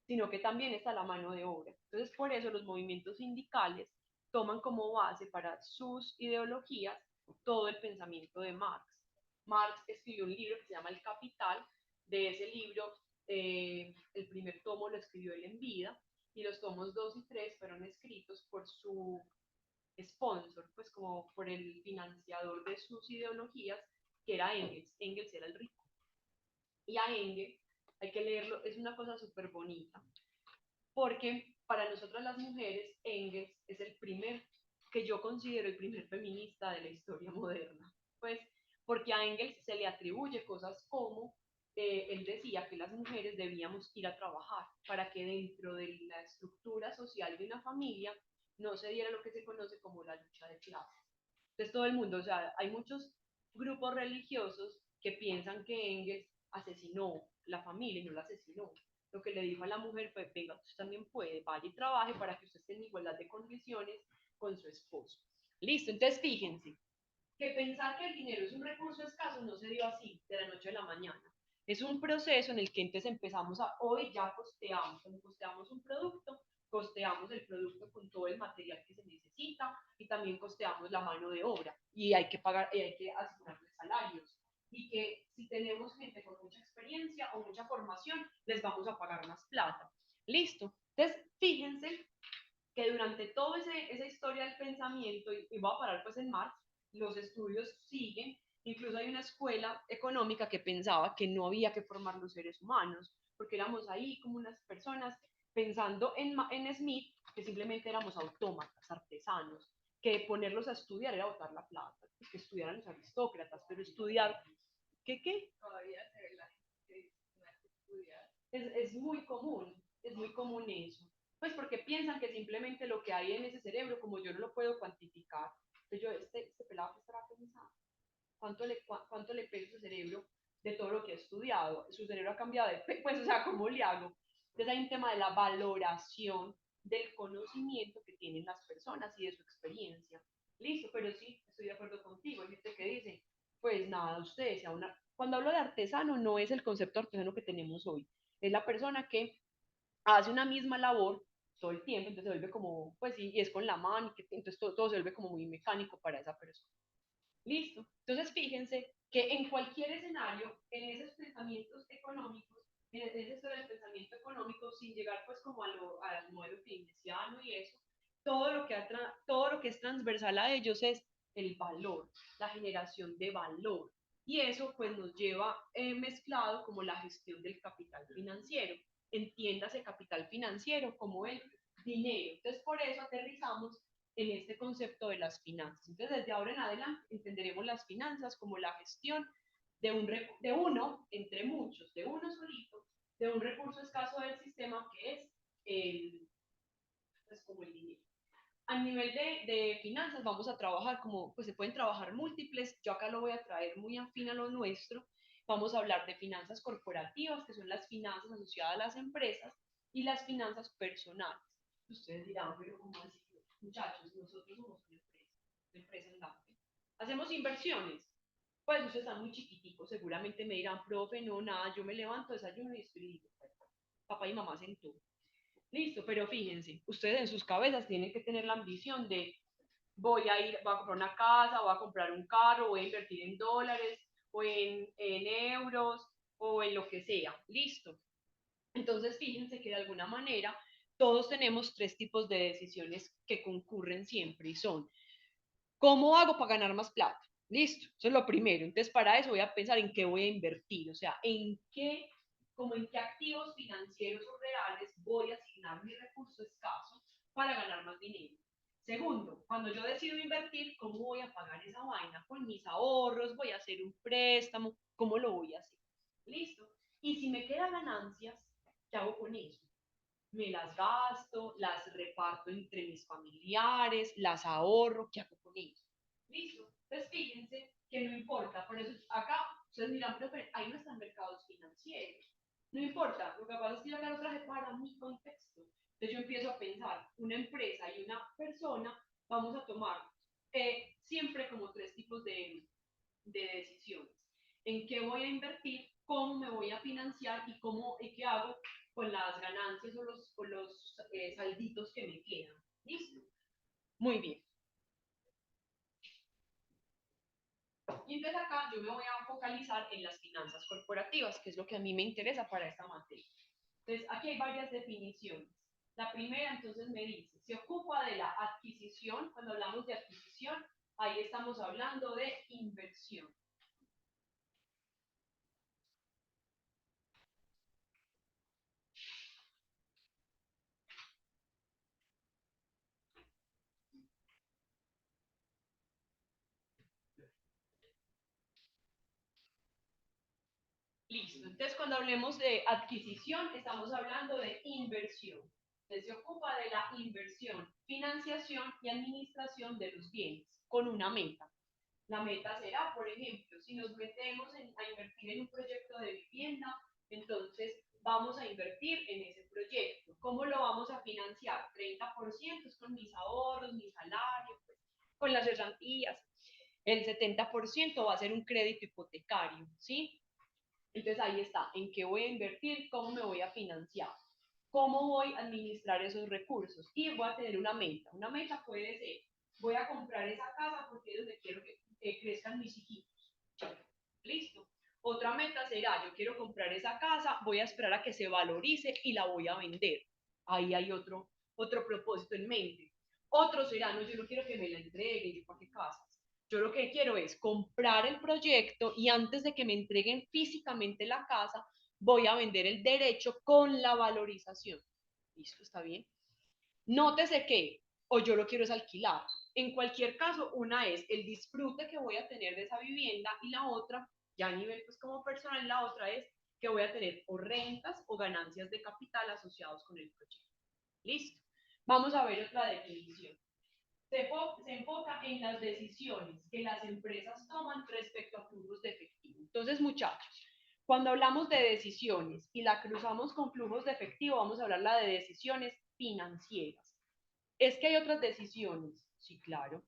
sino que también está la mano de obra. Entonces por eso los movimientos sindicales toman como base para sus ideologías todo el pensamiento de Marx. Marx escribió un libro que se llama El Capital. De ese libro, el primer tomo lo escribió él en vida y los tomos 2 y 3 fueron escritos por su sponsor, pues como por el financiador de sus ideologías, que era Engels. Engels era el rico. Y a Engels hay que leerlo, es una cosa súper bonita, porque para nosotras las mujeres, Engels es el primer, que yo considero el primer feminista de la historia moderna, pues porque a Engels se le atribuye cosas como, él decía que las mujeres debíamos ir a trabajar para que dentro de la estructura social de una familia no se diera lo que se conoce como la lucha de clases. Entonces todo el mundo, o sea, hay muchos grupos religiosos que piensan que Engels asesinó la familia y no la asesinó. Lo que le dijo a la mujer fue, venga, usted también puede, vaya y trabaje para que usted esté en igualdad de condiciones con su esposo. Listo, entonces fíjense, que pensar que el dinero es un recurso escaso no se dio así, de la noche a la mañana. Es un proceso en el que entonces empezamos hoy ya costeamos un producto, costeamos el producto con todo el material que se necesita y también costeamos la mano de obra y hay que pagar, hay que asignarles salarios y que si tenemos gente con mucha experiencia o mucha formación, les vamos a pagar más plata. Listo. Entonces, fíjense que durante toda esa historia del pensamiento, y voy a parar pues en Marx, los estudios siguen, incluso hay una escuela económica que pensaba que no había que formar los seres humanos, porque éramos ahí como unas personas pensando en Smith, que simplemente éramos autómatas, artesanos, que ponerlos a estudiar era botar la plata, pues que estudiaran los aristócratas, pero estudiar, ¿qué? Todavía se ve la gente que no hay que estudiar. Es muy común eso. Pues porque piensan que simplemente lo que hay en ese cerebro, como yo no lo puedo cuantificar, pues yo, este pelado que estará pensando, cuánto le pesa su cerebro de todo lo que ha estudiado? Su cerebro ha cambiado pues, o sea, ¿cómo le hago? Entonces hay un tema de la valoración del conocimiento que tienen las personas y de su experiencia. Listo, pero sí, estoy de acuerdo contigo. Hay gente que dice, pues nada, usted sea una... Cuando hablo de artesano, no es el concepto de artesano que tenemos hoy, es la persona que hace una misma labor todo el tiempo, entonces se vuelve como, pues sí, y es con la mano, y que, entonces todo se vuelve como muy mecánico para esa persona. Listo. Entonces fíjense que en cualquier escenario, en esos pensamientos económicos, en ese sobre el pensamiento económico, sin llegar pues como al modelo keynesiano y eso, todo lo que es transversal a ellos es el valor, la generación de valor. Y eso pues nos lleva mezclado como la gestión del capital financiero. Entiéndase capital financiero como el dinero. Entonces por eso aterrizamos en este concepto de las finanzas. Entonces, desde ahora en adelante entenderemos las finanzas como la gestión de uno, entre muchos, de uno solito, de un recurso escaso del sistema que es pues, como el dinero. A nivel de finanzas vamos a trabajar como, pues se pueden trabajar múltiples, yo acá lo voy a traer muy afín a lo nuestro, vamos a hablar de finanzas corporativas, que son las finanzas asociadas a las empresas, y las finanzas personales. Ustedes dirán, pero ¿cómo así? Muchachos, nosotros somos una empresa andante. Hacemos inversiones. Pues ustedes están muy chiquiticos, seguramente me dirán, profe, no, nada, yo me levanto, desayuno y estoy listo. Papá y mamá sentó. Listo, pero fíjense, ustedes en sus cabezas tienen que tener la ambición de voy a comprar una casa, voy a comprar un carro, voy a invertir en dólares o en euros o en lo que sea. Listo. Entonces, fíjense que de alguna manera todos tenemos tres tipos de decisiones que concurren siempre y son, ¿cómo hago para ganar más plata? Listo, eso es lo primero. Entonces, para eso voy a pensar en qué voy a invertir, o sea, como en qué activos financieros o reales voy a asignar mi recurso escaso para ganar más dinero. Segundo, cuando yo decido invertir, ¿cómo voy a pagar esa vaina? Con mis ahorros, voy a hacer un préstamo, ¿cómo lo voy a hacer? Listo. Y si me quedan ganancias, ¿qué hago con eso? Me las gasto, las reparto entre mis familiares, las ahorro, ¿qué hago con ellos? Listo. Entonces fíjense que no importa, por eso acá ustedes dirán, pero ahí no están mercados financieros. No importa, lo que pasa es que yo acá lo traje para mi contexto. Entonces yo empiezo a pensar, una empresa y una persona, vamos a tomar siempre como tres tipos de decisiones. ¿En qué voy a invertir? ¿Cómo me voy a financiar? ¿Y qué hago con las ganancias o los salditos que me quedan? ¿Listo? Muy bien. Y entonces acá yo me voy a focalizar en las finanzas corporativas, que es lo que a mí me interesa para esta materia. Entonces, aquí hay varias definiciones. La primera, entonces, me dice, se ocupa de la adquisición. Cuando hablamos de adquisición, ahí estamos hablando de inversión. Listo. Entonces, cuando hablemos de adquisición, estamos hablando de inversión. Entonces, se ocupa de la inversión, financiación y administración de los bienes con una meta. La meta será, por ejemplo, si nos metemos a invertir en un proyecto de vivienda, entonces vamos a invertir en ese proyecto. ¿Cómo lo vamos a financiar? 30% es con mis ahorros, mi salario, pues, con las cesantías. El 70% va a ser un crédito hipotecario, ¿sí? Entonces ahí está, en qué voy a invertir, cómo me voy a financiar. ¿Cómo voy a administrar esos recursos? Y voy a tener una meta. Una meta puede ser, voy a comprar esa casa porque es donde quiero que crezcan mis hijitos. Listo. Otra meta será, yo quiero comprar esa casa, voy a esperar a que se valorice y la voy a vender. Ahí hay otro propósito en mente. Otro será, no, yo no quiero que me la entreguen, yo para qué casas. Yo lo que quiero es comprar el proyecto y antes de que me entreguen físicamente la casa, voy a vender el derecho con la valorización. ¿Listo? ¿Está bien? Nótese que, o yo lo quiero es alquilar. En cualquier caso, una es el disfrute que voy a tener de esa vivienda y la otra, ya a nivel pues como personal, la otra es que voy a tener o rentas o ganancias de capital asociados con el proyecto. Listo. Vamos a ver otra definición. Se enfoca en las decisiones que las empresas toman respecto a flujos de efectivo. Entonces, muchachos, cuando hablamos de decisiones y la cruzamos con flujos de efectivo, vamos a hablar de decisiones financieras. ¿Es que hay otras decisiones? Sí, claro.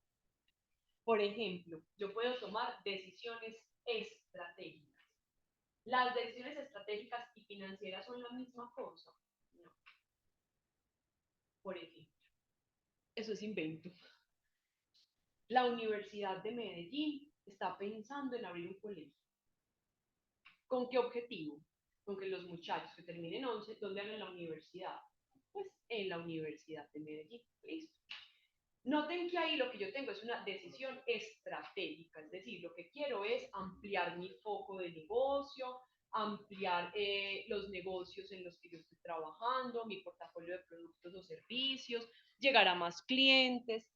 Por ejemplo, yo puedo tomar decisiones estratégicas. ¿Las decisiones estratégicas y financieras son la misma cosa? No. Por ejemplo, eso es invento. La Universidad de Medellín está pensando en abrir un colegio. ¿Con qué objetivo? Con que los muchachos que terminen 11, ¿dónde hagan la universidad? Pues en la Universidad de Medellín. Listo. Noten que ahí lo que yo tengo es una decisión estratégica, es decir, lo que quiero es ampliar mi foco de negocio, ampliar los negocios en los que yo estoy trabajando, mi portafolio de productos o servicios, llegar a más clientes.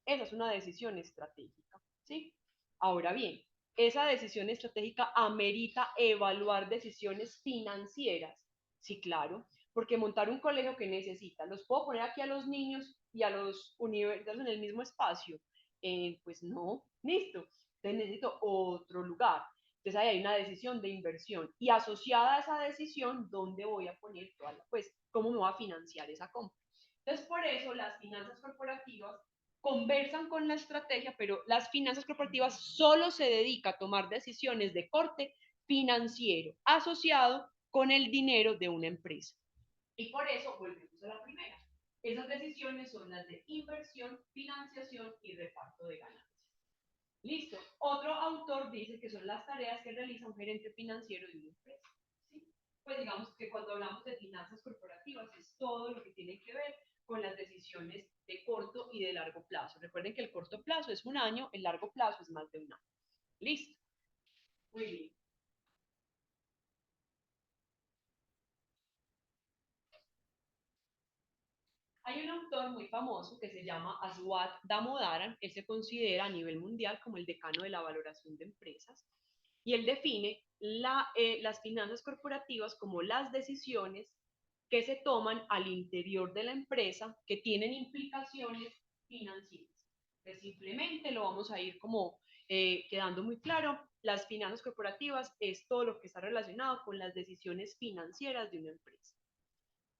Esa es una decisión estratégica, ¿sí? Ahora bien, esa decisión estratégica amerita evaluar decisiones financieras. Sí, claro, porque montar un colegio que necesita, los puedo poner aquí a los niños y a los universitarios en el mismo espacio. Pues no, listo. Entonces necesito otro lugar. Entonces ahí hay una decisión de inversión y asociada a esa decisión, ¿dónde voy a poner toda la, pues, cómo me va a financiar esa compra? Entonces por eso las finanzas corporativas conversan con la estrategia, pero las finanzas corporativas solo se dedica a tomar decisiones de corte financiero asociado con el dinero de una empresa. Y por eso volvemos a la primera. Esas decisiones son las de inversión, financiación y reparto de ganancias. Listo. Otro autor dice que son las tareas que realiza un gerente financiero de una empresa. ¿Sí? Pues digamos que cuando hablamos de finanzas corporativas es todo lo que tiene que ver con las decisiones de corto y de largo plazo. Recuerden que el corto plazo es un año, el largo plazo es más de un año. Listo. Muy bien. Hay un autor muy famoso que se llama Aswad Damodaran, él se considera a nivel mundial como el decano de la valoración de empresas, y él define las finanzas corporativas como las decisiones que se toman al interior de la empresa que tienen implicaciones financieras. Entonces, simplemente lo vamos a ir como quedando muy claro, las finanzas corporativas es todo lo que está relacionado con las decisiones financieras de una empresa.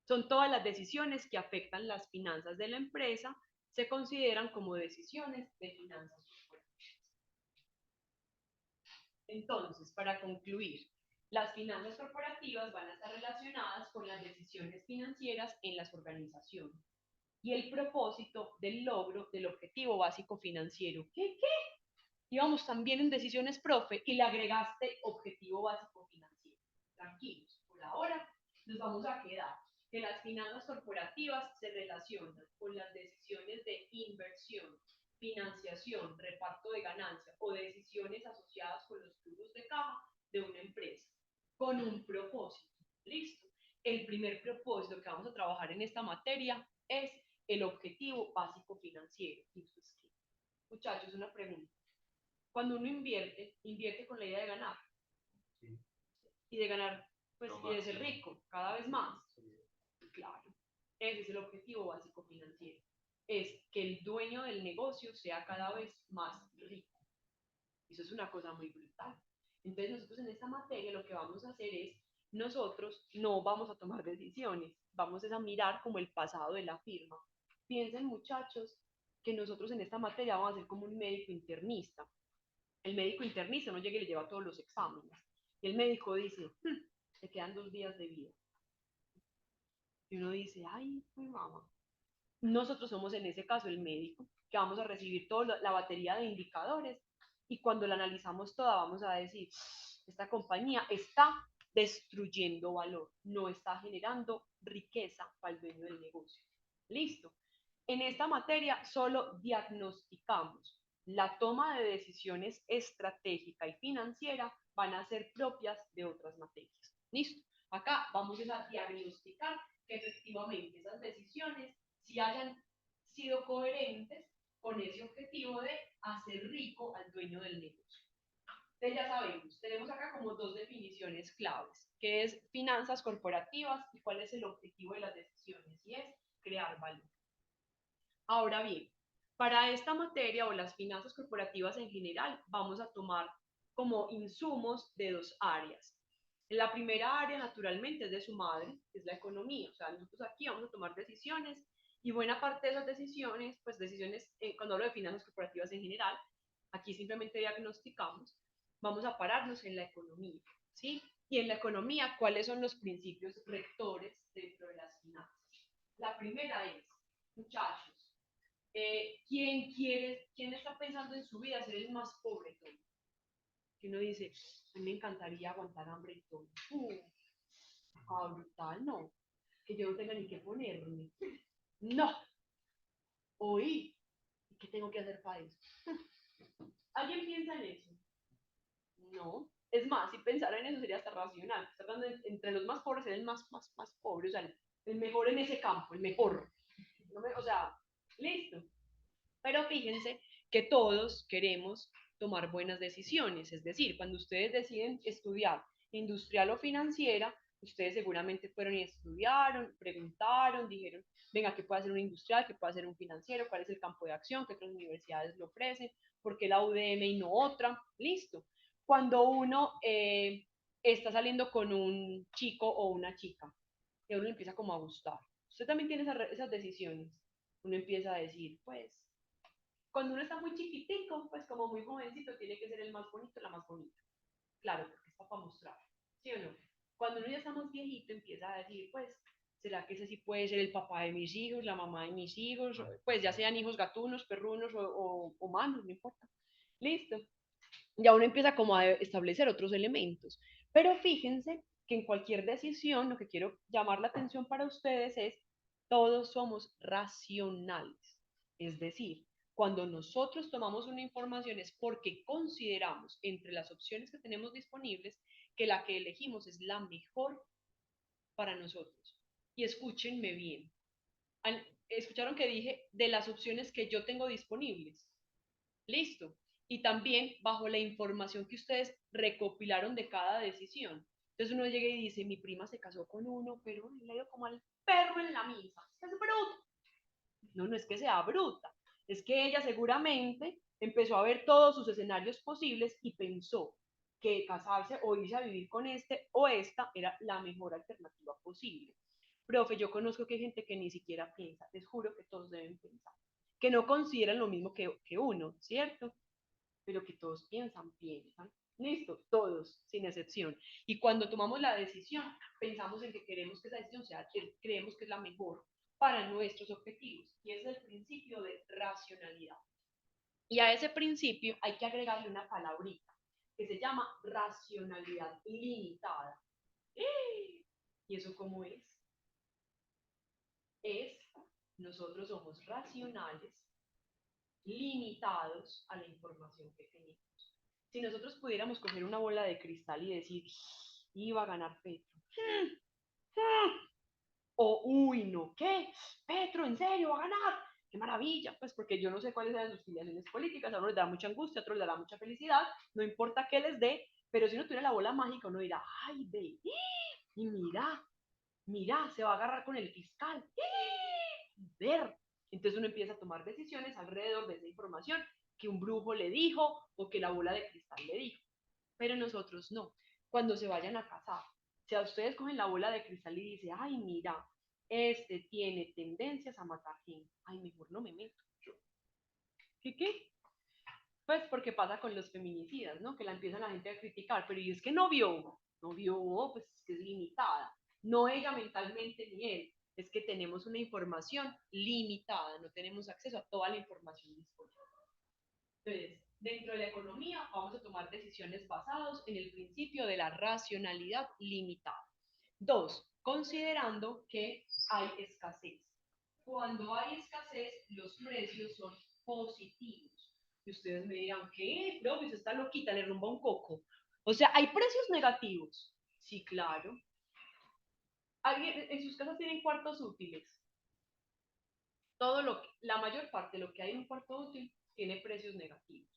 Son todas las decisiones que afectan las finanzas de la empresa, se consideran como decisiones de finanzas corporativas. Entonces, para concluir, las finanzas corporativas van a estar relacionadas con las decisiones financieras en las organizaciones y el propósito del logro del objetivo básico financiero. ¿Qué? Íbamos también en decisiones, profe, y le agregaste objetivo básico financiero. Tranquilos, por ahora nos vamos a quedar que las finanzas corporativas se relacionan con las decisiones de inversión, financiación, reparto de ganancia o decisiones asociadas con los flujos de caja de una empresa, con un propósito. ¿Listo? El primer propósito que vamos a trabajar en esta materia es el objetivo básico financiero. Muchachos, una pregunta. Cuando uno invierte, invierte con la idea de ganar. Sí. Y de ganar, pues, no y de ser rico, cada vez más. Sí. Claro. Ese es el objetivo básico financiero. Es que el dueño del negocio sea cada vez más rico. Eso es una cosa muy brutal. Entonces nosotros en esta materia lo que vamos a hacer es, nosotros no vamos a tomar decisiones, vamos a mirar como el pasado de la firma. Piensen muchachos que nosotros en esta materia vamos a ser como un médico internista. El médico internista no llega y le lleva todos los exámenes. Y el médico dice, te quedan 2 días de vida. Y uno dice, ay, mi mamá. Nosotros somos en ese caso el médico, que vamos a recibir toda la batería de indicadores y cuando la analizamos toda vamos a decir, esta compañía está destruyendo valor, no está generando riqueza para el dueño del negocio. Listo. En esta materia solo diagnosticamos. La toma de decisiones estratégica y financiera van a ser propias de otras materias. Listo. Acá vamos a diagnosticar que efectivamente esas decisiones si hayan sido coherentes con ese objetivo de hacer rico al dueño del negocio. Entonces ya sabemos, tenemos acá como dos definiciones claves, que es finanzas corporativas y cuál es el objetivo de las decisiones, y es crear valor. Ahora bien, para esta materia o las finanzas corporativas en general, vamos a tomar como insumos de dos áreas. La primera área, naturalmente, es de su madre, que es la economía. O sea, nosotros aquí vamos a tomar decisiones y buena parte de esas decisiones, pues decisiones, cuando hablo de finanzas corporativas en general, aquí simplemente diagnosticamos, vamos a pararnos en la economía, ¿sí? Y en la economía, ¿cuáles son los principios rectores dentro de las finanzas? La primera es, muchachos, ¿quién está pensando en su vida ser el más pobre? Que uno dice, a mí me encantaría aguantar hambre y todo. Brutal, no. Que yo no tenga ni qué ponerme. No. Oí, ¿qué tengo que hacer para eso? ¿Alguien piensa en eso? No. Es más, si pensara en eso sería hasta racional. Tratando entre los más pobres ser el más pobre, o sea, el mejor en ese campo, el mejor. No me, o sea, listo. Pero fíjense que todos queremos tomar buenas decisiones, es decir, cuando ustedes deciden estudiar industrial o financiera, ustedes seguramente fueron y estudiaron, preguntaron, dijeron, venga, ¿qué puede hacer un industrial? ¿Qué puede hacer un financiero? ¿Cuál es el campo de acción? ¿Qué otras universidades lo ofrecen? ¿Por qué la UDM y no otra? Listo. Cuando uno está saliendo con un chico o una chica, que uno empieza como a gustar. Usted también tiene esas decisiones. Uno empieza a decir, pues, cuando uno está muy chiquitico, pues como muy jovencito, tiene que ser el más bonito, la más bonita. Claro, porque está para mostrar, ¿sí o no? Cuando uno ya está más viejito, empieza a decir, pues, ¿será que ese sí puede ser el papá de mis hijos, la mamá de mis hijos? Pues ya sean hijos gatunos, perrunos o humanos, no importa. Listo. Ya uno empieza como a establecer otros elementos. Pero fíjense que en cualquier decisión, lo que quiero llamar la atención para ustedes es, todos somos racionales. Es decir, cuando nosotros tomamos una información es porque consideramos entre las opciones que tenemos disponibles que la que elegimos es la mejor para nosotros. Y escúchenme bien. ¿Escucharon que dije de las opciones que yo tengo disponibles? Listo. Y también bajo la información que ustedes recopilaron de cada decisión. Entonces uno llega y dice, mi prima se casó con uno, pero le dio como al perro en la misa. Es bruto. No, no es que sea bruta. Es que ella seguramente empezó a ver todos sus escenarios posibles y pensó que casarse o irse a vivir con este o esta era la mejor alternativa posible. Profe, yo conozco que hay gente que ni siquiera piensa, les juro que todos deben pensar, que no consideran lo mismo que uno, ¿cierto? Pero que todos piensan. Listo, todos, sin excepción. Y cuando tomamos la decisión, pensamos en que queremos que esa decisión sea, creemos que es la mejor para nuestros objetivos. Y es el principio de racionalidad. Y a ese principio hay que agregarle una palabrita que se llama racionalidad limitada. ¿Y eso cómo es? Es, nosotros somos racionales, limitados a la información que tenemos. Si nosotros pudiéramos coger una bola de cristal y decir, iba a ganar Petro, o uy, no, ¿qué? Petro, ¿en serio va a ganar? ¡Qué maravilla! Pues porque yo no sé cuáles eran sus filiaciones políticas, a uno les da mucha angustia, a otro les dará mucha felicidad, no importa qué les dé, pero si uno tuviera la bola mágica, uno dirá, ¡ay, ve! Y mira, se va a agarrar con el fiscal. Ver. Entonces uno empieza a tomar decisiones alrededor de esa información que un brujo le dijo o que la bola de cristal le dijo. Pero nosotros no. Cuando se vayan a casar, si a ustedes cogen la bola de cristal y dice, ay, mira, este tiene tendencias a matar gente, ay, mejor no me meto. ¿Qué? Pues porque pasa con los feminicidas, ¿no? Que la empiezan la gente a criticar, pero y es que no vio, pues es que es limitada. No ella mentalmente ni él. es que tenemos una información limitada, no tenemos acceso a toda la información disponible. Entonces, dentro de la economía vamos a tomar decisiones basadas en el principio de la racionalidad limitada. Dos, considerando que hay escasez. Cuando hay escasez, los precios son positivos. Y ustedes me dirán, ¿qué? No, pues está loquita, le rumba un coco. O sea, ¿hay precios negativos? Sí, claro. ¿Alguien en sus casas tienen cuartos útiles? La mayor parte de lo que hay en un cuarto útil tiene precios negativos.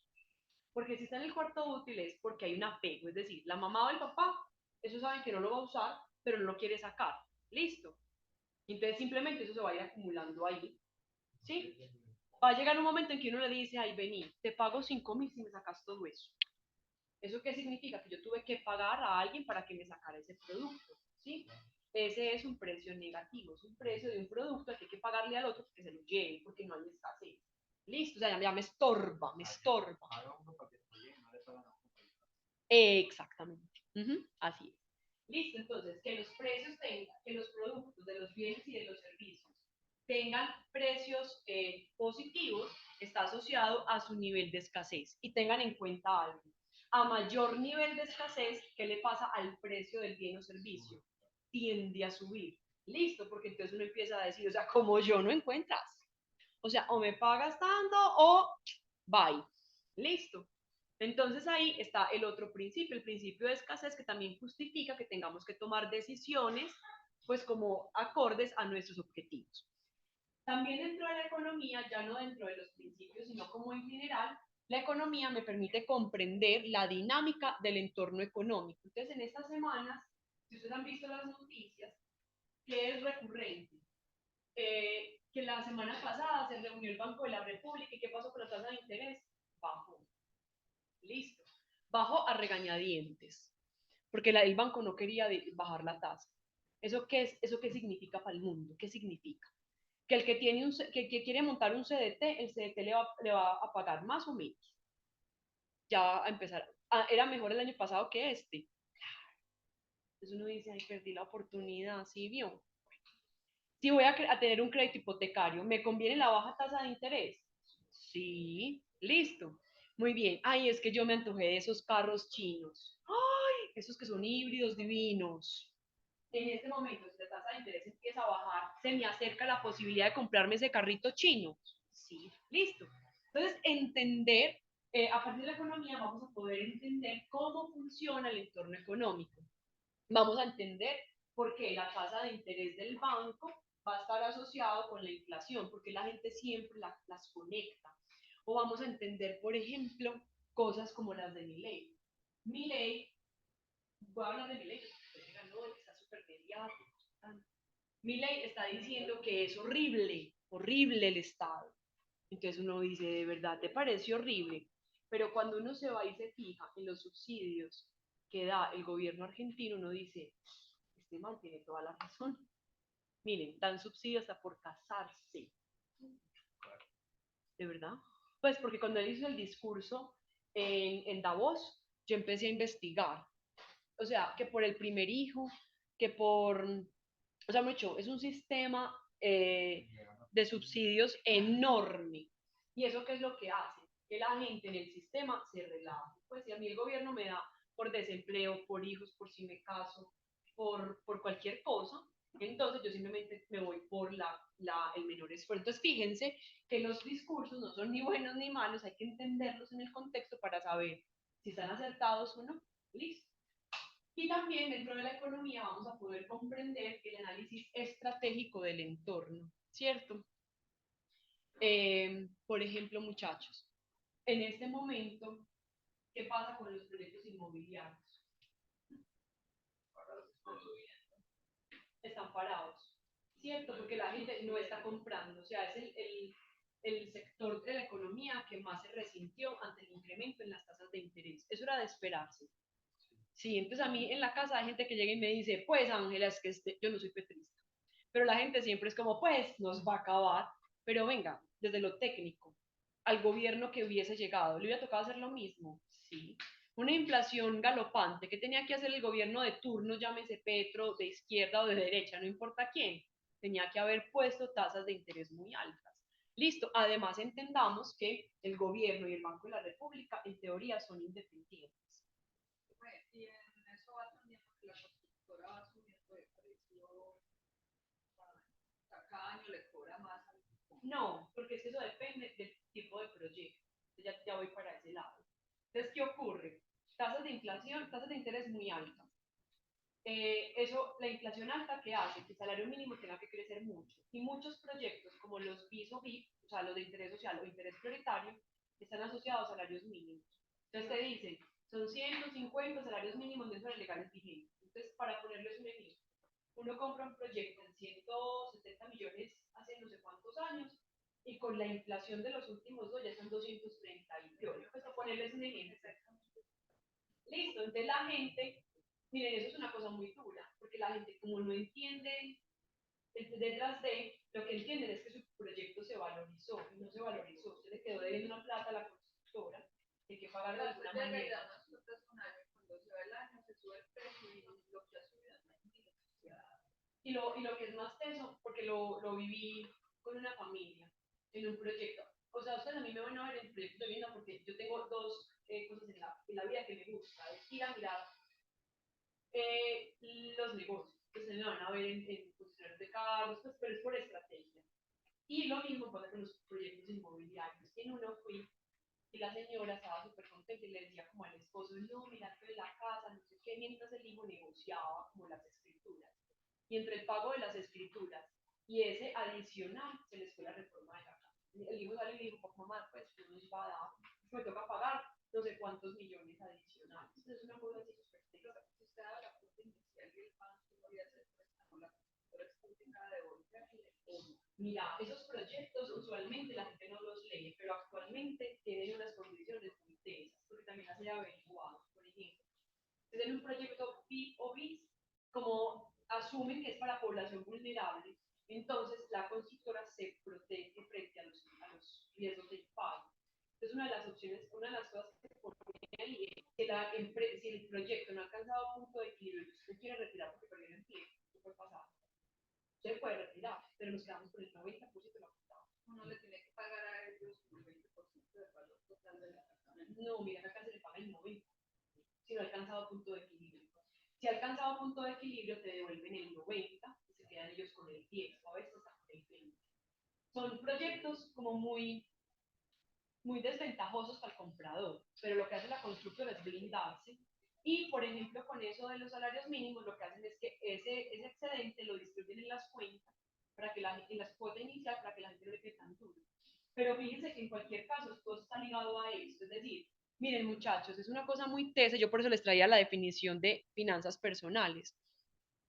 Porque si está en el cuarto útil es porque hay un apego, es decir, la mamá o el papá, eso saben que no lo va a usar, pero no lo quiere sacar. Listo. Entonces simplemente eso se va a ir acumulando ahí. ¿Sí? Va a llegar un momento en que uno le dice, ay, vení, te pago 5.000 si me sacas todo eso. ¿Eso qué significa? Que yo tuve que pagar a alguien para que me sacara ese producto. ¿Sí? Ese es un precio negativo, es un precio de un producto que hay que pagarle al otro porque se lo lleve, porque no hay escasez. Listo, o sea, ya me estorba, me estorba. Exactamente. Así es. Listo, entonces, que los precios tengan, que los productos de los bienes y de los servicios tengan precios positivos, está asociado a su nivel de escasez. Y tengan en cuenta algo. A mayor nivel de escasez, ¿qué le pasa al precio del bien o servicio? Tiende a subir. Listo, porque entonces uno empieza a decir, o sea, como yo no encuentras. O sea, o me pagas tanto o bye. Listo. Entonces ahí está el otro principio, el principio de escasez, que también justifica que tengamos que tomar decisiones pues como acordes a nuestros objetivos. También dentro de la economía, ya no dentro de los principios, sino como en general, la economía me permite comprender la dinámica del entorno económico. Entonces, en estas semanas, si ustedes han visto las noticias, ¿qué es recurrente? Que la semana pasada se reunió el Banco de la República y ¿qué pasó con la tasa de interés? Bajó. Listo. Bajó a regañadientes, porque el banco no quería bajar la tasa. ¿Eso qué es? ¿Eso qué significa para el mundo? ¿Qué significa? Que el que, tiene que quiere montar un CDT, el CDT le va a pagar más o menos. Ya a empezar. Era mejor el año pasado que este. Entonces uno dice, ay, perdí la oportunidad, ¿sí vio? Si voy a tener un crédito hipotecario, ¿me conviene la baja tasa de interés? Sí, listo. Muy bien. Ay, es que yo me antojé de esos carros chinos. Ay, esos que son híbridos divinos. En este momento, si la tasa de interés empieza a bajar, se me acerca la posibilidad de comprarme ese carrito chino. Sí, listo. Entonces, entender, a partir de la economía vamos a poder entender cómo funciona el entorno económico. Vamos a entender por qué la tasa de interés del banco va a estar asociado con la inflación, porque la gente siempre las conecta. O vamos a entender, por ejemplo, cosas como las de Milei. Milei, voy a hablar de Milei, porque ganó, está súper mediático. Milei está diciendo que es horrible, horrible el Estado. Entonces uno dice, de verdad, ¿te parece horrible? Pero cuando uno se va y se fija en los subsidios que da el gobierno argentino, uno dice, este man tiene toda la razón. Miren, dan subsidios hasta por casarse. ¿De verdad? Pues porque cuando él hizo el discurso en Davos, yo empecé a investigar. O sea, que por el primer hijo, que por... O sea, mucho, es un sistema de subsidios enorme. ¿Y eso qué es lo que hace? Que la gente en el sistema se relaja. Pues si a mí el gobierno me da por desempleo, por hijos, por si me caso, por cualquier cosa, entonces yo simplemente me voy por el menor esfuerzo. Entonces fíjense que los discursos no son ni buenos ni malos, hay que entenderlos en el contexto para saber si están acertados o no. Listo. Y también dentro de la economía vamos a poder comprender el análisis estratégico del entorno, ¿cierto? Por ejemplo, muchachos, en este momento, ¿qué pasa con los proyectos inmobiliarios? Están parados, ¿cierto? Porque la gente no está comprando, o sea, es el sector de la economía que más se resintió ante el incremento en las tasas de interés. Eso era de esperarse. Sí, entonces a mí en la casa hay gente que llega y me dice, pues Ángela, es que yo no soy petrista. Pero la gente siempre es como, pues nos va a acabar. Pero venga, desde lo técnico, al gobierno que hubiese llegado, ¿le hubiera tocado hacer lo mismo? Sí. Una inflación galopante que tenía que hacer el gobierno de turno, llámese Petro, de izquierda o de derecha, no importa quién. tenía que haber puesto tasas de interés muy altas. Listo, además entendamos que el gobierno y el Banco de la República en teoría son independientes. Bueno, y en eso va también porque la constructora va subiendo de precio, o sea, cada año le cobra más. No, porque es que eso depende del tipo de proyecto. Ya voy para ese lado. Entonces, ¿qué ocurre? Tasas de inflación, tasas de interés muy altas. Eso, la inflación alta que hace que el salario mínimo tenga que crecer mucho. Y muchos proyectos, como los BIS o BIP, o sea, los de interés social o interés prioritario, están asociados a salarios mínimos. Entonces te dicen, son 150 salarios mínimos mensuales legales vigentes. Entonces, para ponerles un ejemplo, uno compra un proyecto en 170 millones hace no sé cuántos años y con la inflación de los últimos dos ya están 230 y yo, pues a ponerles un ejemplo. Listo, entonces la gente, miren, eso es una cosa muy dura, porque la gente como no entiende detrás de, lo que entienden es que su proyecto se valorizó y no se valorizó, se le quedó debiendo una plata a la constructora, hay que pagar de alguna manera. Nosotros un año, cuando se va el año, se sube el precio y lo que ha subido y lo que es más teso, porque lo viví con una familia, en un proyecto. O sea, ustedes a mí me van a ver en proyectos de vivienda porque yo tengo dos cosas en la vida que me gusta, es ir a mirar los negocios. Ustedes me van a ver en funcionarios de cargos, pues, pero es por estrategia. Y lo mismo pasa con los proyectos inmobiliarios. En uno fui y la señora estaba súper contenta y le decía como al esposo, no, mira que la casa, no sé qué, mientras el hijo negociaba como las escrituras. Y entre el pago de las escrituras y ese adicional se les fue la reforma de la casa. El hijo sale y le dijo, pues mamá, pues yo no iba a dar, me toca pagar no sé cuántos millones adicionales. Entonces es una cosa así súper técnica. si usted da la cuota inicial y el banco no había hacer préstamo, la constructora es obligada a devolverle. Mira, esos proyectos usualmente la gente no los lee, pero actualmente tienen unas condiciones muy tensas, porque también las he averiguado, por ejemplo. Entonces, en un proyecto BIP o BIS, como asumen que es para población vulnerable, entonces la constructora se protege frente a los riesgos de impacto. Entonces, una de las opciones, una de las cosas que se pone ahí es que si el proyecto no ha alcanzado punto de equilibrio y usted quiere retirar porque perdió el empleo, ¿qué puede pasar? Se puede retirar, pero nos quedamos con el 90% de la cuota. Uno le tiene que pagar a ellos el 20% del valor total del apartamento. No, mira, acá se le paga el 90%, si no ha alcanzado punto de equilibrio. Si ha alcanzado punto de equilibrio, te devuelven el 90% y se quedan ellos con el 10%, o a veces hasta con el 20%. Son proyectos como muy desventajosos para el comprador, pero lo que hace la constructora es blindarse. Y, por ejemplo, con eso de los salarios mínimos, lo que hacen es que ese excedente lo distribuyen en las cuentas, para que en las cuotas iniciales, para que la gente no le quede tan duro. Pero fíjense que en cualquier caso, todo está ligado a esto. Es decir, miren muchachos, es una cosa muy tesa, yo por eso les traía la definición de finanzas personales.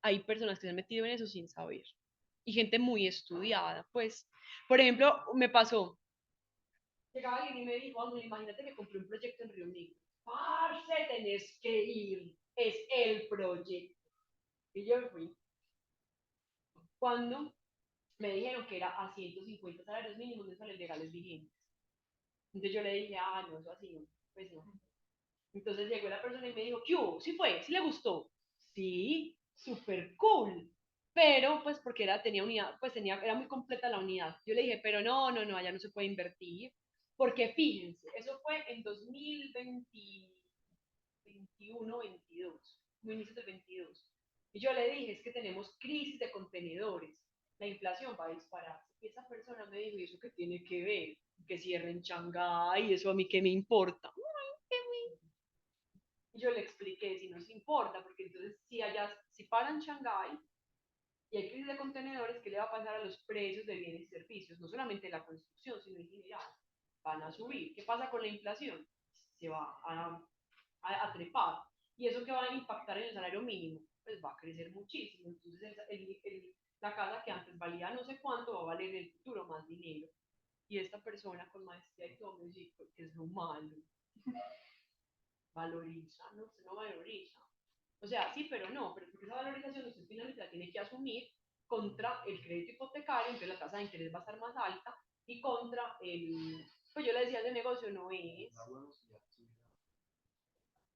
Hay personas que se han metido en eso sin saber. Y gente muy estudiada, pues, por ejemplo, me pasó, llegaba alguien y me dijo, Ángel, imagínate que compré un proyecto en Río Negro. Parce, tenés que ir, es el proyecto. Y yo me fui. Cuando me dijeron que era a 150 salarios mínimos mensuales legales vigentes. Entonces yo le dije, no, eso así no, pues no. Entonces llegó la persona y me dijo, ¿qué hubo? ¿Sí fue? ¿Sí le gustó? Sí, súper cool. Pero, pues, porque tenía unidad, pues era muy completa la unidad. Yo le dije, pero no, no, no, allá no se puede invertir. Porque fíjense, eso fue en 2021, 22, muy inicios del 22. Y yo le dije, es que tenemos crisis de contenedores, la inflación va a dispararse. Y esa persona me dijo, ¿y eso qué tiene que ver? Que cierren Shanghái, eso a mí qué me importa. Y yo le expliqué, si nos importa, porque entonces si paran Shanghái y hay crisis de contenedores, ¿qué le va a pasar a los precios de bienes y servicios? No solamente la construcción, sino en general. Van a subir. ¿Qué pasa con la inflación? Se va a trepar. ¿Y eso que va a impactar en el salario mínimo? Pues va a crecer muchísimo. Entonces la casa que antes valía no sé cuánto va a valer en el futuro más dinero. Y esta persona con maestría y todo me dice que es lo malo. Valoriza, no, usted no valoriza. O sea, sí, pero no, pero porque esa valorización usted finalmente la tiene que asumir contra el crédito hipotecario, entonces la tasa de interés va a estar más alta, y contra pues yo le decía, ese negocio no es.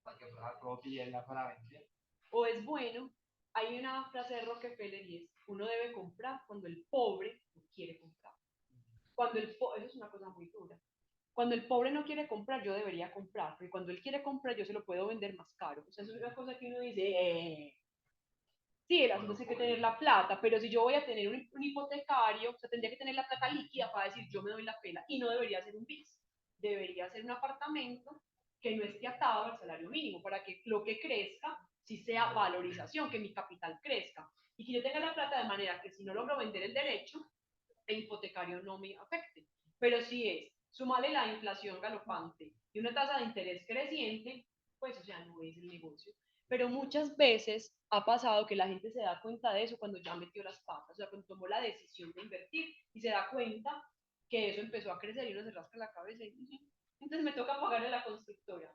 Para que fuera propia y él la fuera a vender. O es bueno, Hay una frase de Rockefeller y es, uno debe comprar cuando el pobre no quiere comprar. Eso es una cosa muy dura. Cuando el pobre no quiere comprar, yo debería comprar, porque cuando él quiere comprar, yo se lo puedo vender más caro. O sea, eso es una cosa que uno dice, sí, el asunto es que hay que tener la plata, pero si yo voy a tener un hipotecario, o sea, tendría que tener la plata líquida para decir, yo me doy la pela, y no debería ser un bis, debería ser un apartamento que no esté atado al salario mínimo, para que lo que crezca, sí sea valorización, que mi capital crezca, y que yo tenga la plata de manera que si no logro vender el derecho, el hipotecario no me afecte. Pero si es, sumarle la inflación galopante y una tasa de interés creciente, pues, o sea, no es el negocio. Pero muchas veces ha pasado que la gente se da cuenta de eso cuando ya metió las patas, o sea, cuando tomó la decisión de invertir y se da cuenta que eso empezó a crecer y uno se rasca la cabeza y dice, entonces me toca pagarle a la constructora.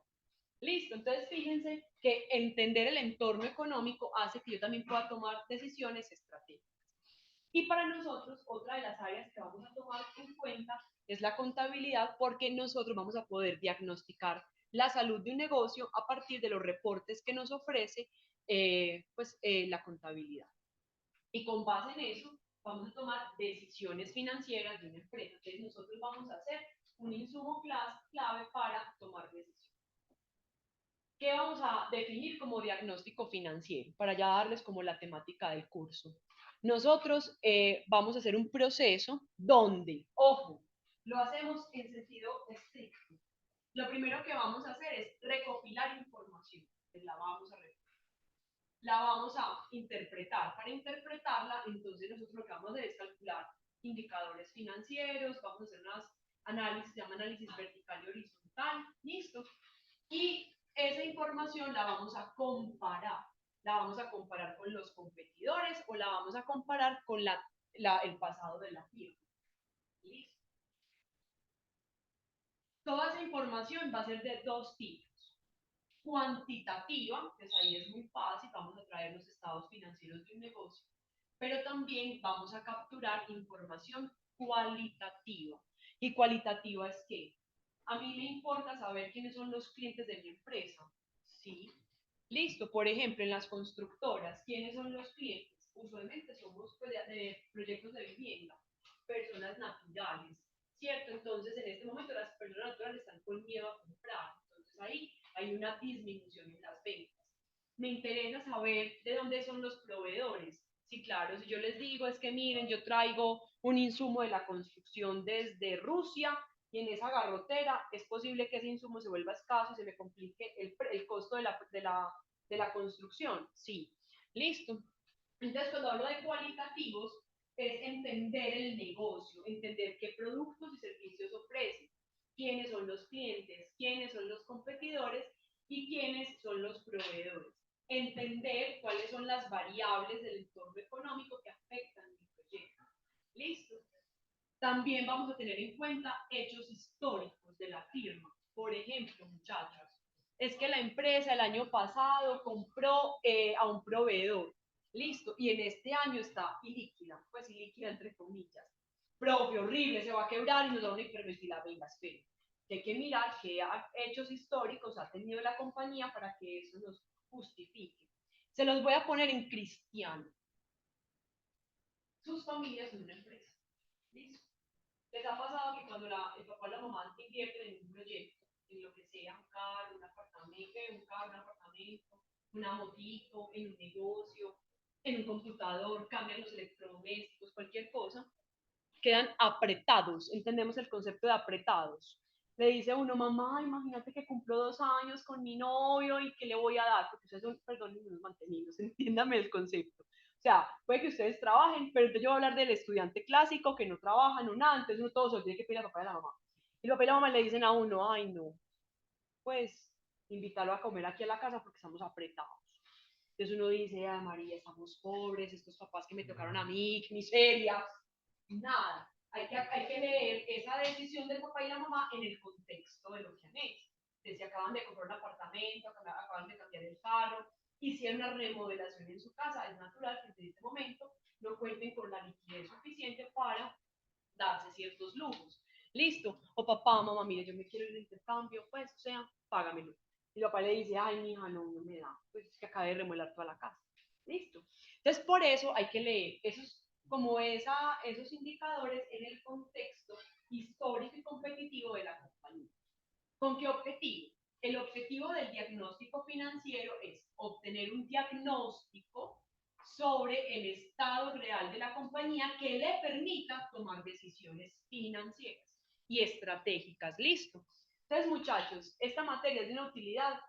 Listo, entonces fíjense que entender el entorno económico hace que yo también pueda tomar decisiones estratégicas. Y para nosotros, otra de las áreas que vamos a tomar en cuenta es la contabilidad, porque nosotros vamos a poder diagnosticar la salud de un negocio a partir de los reportes que nos ofrece la contabilidad. Y con base en eso, vamos a tomar decisiones financieras de una empresa. Entonces, nosotros vamos a hacer un insumo clave para tomar decisiones. ¿Qué vamos a definir como diagnóstico financiero? Para ya darles como la temática del curso. Nosotros vamos a hacer un proceso donde, ojo, lo hacemos en sentido estricto. Lo primero que vamos a hacer es recopilar información. Pues la vamos a interpretar. Para interpretarla, entonces nosotros lo que vamos a hacer es calcular indicadores financieros, vamos a hacer unas análisis, se llama análisis vertical y horizontal, listo. Y esa información la vamos a comparar. La vamos a comparar con los competidores o la vamos a comparar con el pasado de la firma. ¿Listo? Toda esa información va a ser de dos tipos. Cuantitativa, pues ahí es muy fácil, vamos a traer los estados financieros de un negocio, pero también vamos a capturar información cualitativa. ¿Y cualitativa es qué? A mí me importa saber quiénes son los clientes de mi empresa. ¿Sí? Listo. Por ejemplo, en las constructoras, ¿quiénes son los clientes? Usualmente somos pues, de proyectos de vivienda, personas naturales, ¿cierto? Entonces, en este momento las personas naturales están con miedo a comprar. Entonces, ahí hay una disminución en las ventas. Me interesa saber de dónde son los proveedores. Sí, claro, si yo les digo es que miren, yo traigo un insumo de la construcción desde Rusia y en esa garrotera es posible que ese insumo se vuelva escaso y se me complique el costo de la construcción. Sí, listo. Entonces, cuando hablo de cualitativos, es entender el negocio, entender qué productos y servicios ofrece, quiénes son los clientes, quiénes son los competidores y quiénes son los proveedores. Entender cuáles son las variables del entorno económico que afectan mi proyecto. ¿Listo? También vamos a tener en cuenta hechos históricos de la firma. Por ejemplo, muchachos, es que la empresa el año pasado compró a un proveedor. Listo. Y en este año está ilíquida, pues ilíquida entre comillas. Profe, horrible, se va a quebrar y nos da una hiperventilación. Venga, espere. Hay que mirar qué hechos históricos ha tenido la compañía para que eso nos justifique. Se los voy a poner en cristiano. Sus familias son una empresa. ¿Listo? ¿Les ha pasado que cuando el papá o la mamá invierten en un proyecto, en lo que sea, un carro, un apartamento, una motito, en un negocio, en un computador, cambian los electrodomésticos, cualquier cosa, quedan apretados? Entendemos el concepto de apretados. Le dice a uno, mamá, imagínate que cumplo 2 años con mi novio y ¿qué le voy a dar? Porque ustedes son, perdón, unos mantenidos, entiéndame el concepto. O sea, puede que ustedes trabajen, pero entonces yo voy a hablar del estudiante clásico que no trabaja, no nada, entonces uno todo se lo tiene que pedir al papá y a la mamá. Y el papá y la mamá le dicen a uno, ay no, pues invitarlo a comer aquí a la casa porque estamos apretados. Entonces uno dice, ay María, estamos pobres, estos papás que me tocaron a mí, qué miseria. Nada, hay que leer esa decisión del papá y la mamá en el contexto de lo que han hecho. De si acaban de comprar un apartamento, acaban de cambiar el carro, hicieron una remodelación en su casa, es natural que en este momento no cuenten con la liquidez suficiente para darse ciertos lujos. Listo. O papá, mamá, mire, yo me quiero ir de intercambio, pues, o sea, págamelo. Y el papá le dice, ay, mi hija, no, no me da. Pues es que acaba de remodelar toda la casa. Listo. Entonces, por eso hay que leer esos indicadores en el contexto histórico y competitivo de la compañía. ¿Con qué objetivo? El objetivo del diagnóstico financiero es obtener un diagnóstico sobre el estado real de la compañía que le permita tomar decisiones financieras y estratégicas. Listo. Entonces, muchachos, esta materia es de una utilidad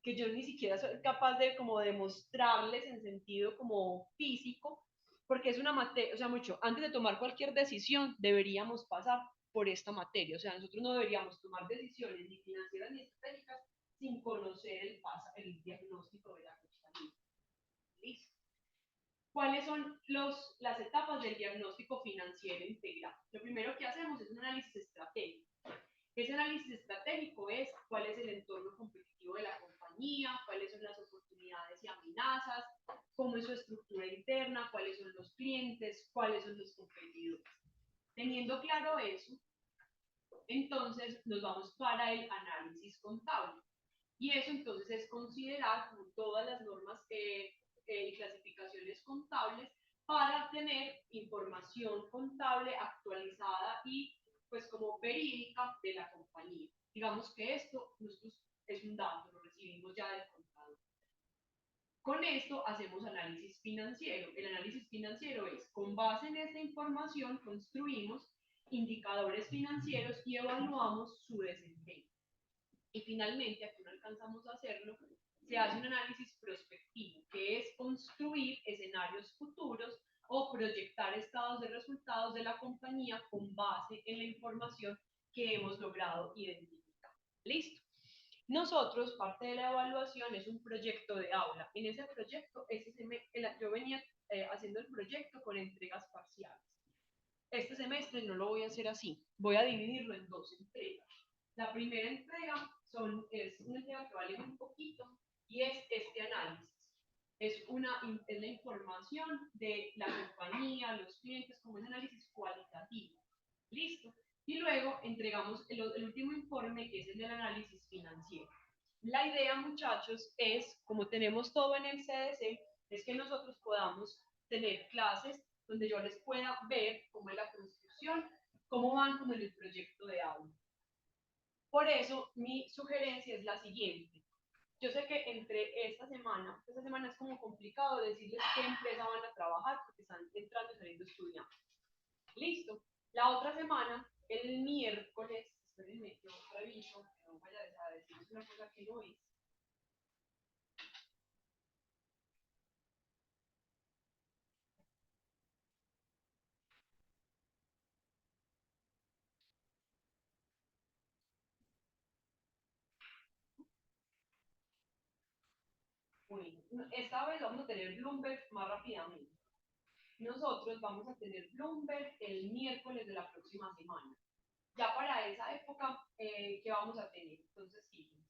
que yo ni siquiera soy capaz de como demostrarles en sentido como físico, porque es una materia, o sea, mucho, antes de tomar cualquier decisión deberíamos pasar por esta materia, o sea, nosotros no deberíamos tomar decisiones ni financieras ni estratégicas sin conocer el diagnóstico de la compañía. ¿Listo? ¿Cuáles son las etapas del diagnóstico financiero integral? Lo primero que hacemos es un análisis estratégico. Ese análisis estratégico es cuál es el entorno competitivo de la compañía, cuáles son las oportunidades y amenazas, cómo es su estructura interna, cuáles son los clientes, cuáles son los competidores. Teniendo claro eso, entonces nos vamos para el análisis contable. Y eso entonces es considerar como todas las normas y clasificaciones contables para tener información contable actualizada y pues como verídica de la compañía. Digamos que esto nosotros es un dato, lo recibimos ya del contador. Con esto hacemos análisis financiero. El análisis financiero es, con base en esta información, construimos indicadores financieros y evaluamos su desempeño. Y finalmente, aquí no alcanzamos a hacerlo, se hace un análisis prospectivo, que es construir escenarios futuros o proyectar estados de resultados de la compañía con base en la información que hemos logrado identificar. ¿Listo? Nosotros, parte de la evaluación es un proyecto de aula. En ese proyecto, yo venía haciendo el proyecto con entregas parciales. Este semestre no lo voy a hacer así, voy a dividirlo en dos entregas. La primera entrega es una entrega que vale un poquito y es este análisis. Es la información de la compañía, los clientes, como un análisis cualitativo. Listo. Y luego entregamos el último informe, que es el del análisis financiero. La idea, muchachos, es, como tenemos todo en el CDC, es que nosotros podamos tener clases donde yo les pueda ver cómo es la construcción, cómo van como en el proyecto de aula. Por eso, mi sugerencia es la siguiente. Yo sé que entre esta semana es como complicado decirles qué empresa van a trabajar porque están entrando y saliendo estudiantes. Listo. La otra semana, el miércoles, espérenme, yo reviso, que no vaya a decirles una cosa que no es. Bueno, esta vez vamos a tener Bloomberg más rápidamente. Nosotros vamos a tener Bloomberg el miércoles de la próxima semana. Ya para esa época, ¿qué vamos a tener? Entonces, fíjense.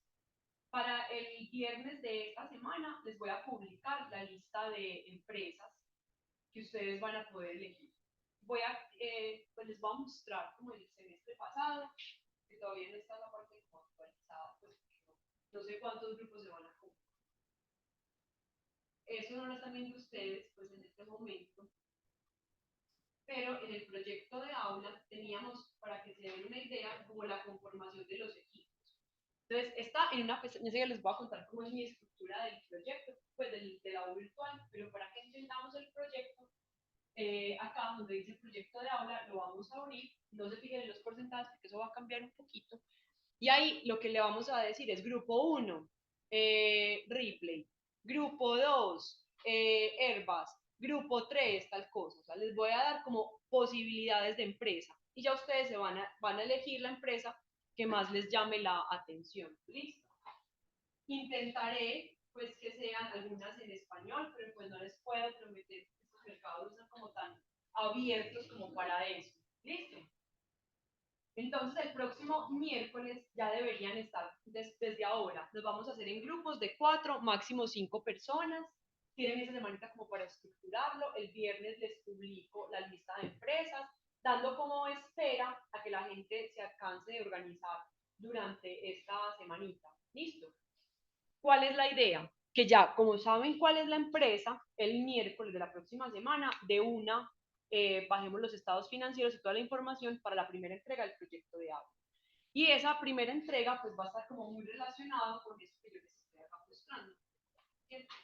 Para el viernes de esta semana les voy a publicar la lista de empresas que ustedes van a poder elegir. Pues les voy a mostrar como el semestre pasado, que todavía no está la parte como actualizada, pues no sé cuántos grupos se van a comprar. Eso no lo están viendo ustedes pues en este momento, pero en el proyecto de aula teníamos, para que se den una idea, como la conformación de los equipos. Entonces, está en una pestaña, ya les voy a contar cómo es mi estructura del proyecto, pues del aula virtual, pero para que entendamos el proyecto, acá donde dice proyecto de aula, lo vamos a abrir, no se fijen en los porcentajes porque eso va a cambiar un poquito, y ahí lo que le vamos a decir es grupo 1, Ripley, grupo 2, Airbus, grupo 3, tal cosa. O sea, les voy a dar como posibilidades de empresa y ya ustedes van a elegir la empresa que más les llame la atención. ¿Listo? Intentaré pues que sean algunas en español, pero pues no les puedo prometer que estos mercados no son como tan abiertos como para eso. ¿Listo? Entonces, el próximo miércoles ya deberían estar desde ahora. Los vamos a hacer en grupos de 4, máximo 5 personas. Tienen esa semanita como para estructurarlo. El viernes les publico la lista de empresas, dando como espera a que la gente se alcance de organizar durante esta semanita. ¿Listo? ¿Cuál es la idea? que ya, como saben cuál es la empresa, el miércoles de la próxima semana, de una, bajemos los estados financieros y toda la información para la primera entrega del proyecto de agua. Y esa primera entrega pues va a estar como muy relacionado con eso que yo les estoy acá mostrando. ¿Cierto?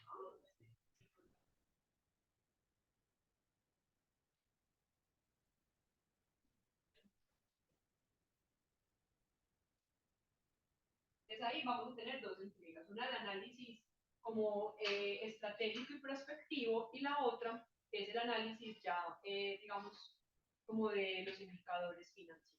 Entonces ahí vamos a tener dos entregas, una de análisis como estratégico y prospectivo y la otra es el análisis ya, digamos, como de los indicadores financieros.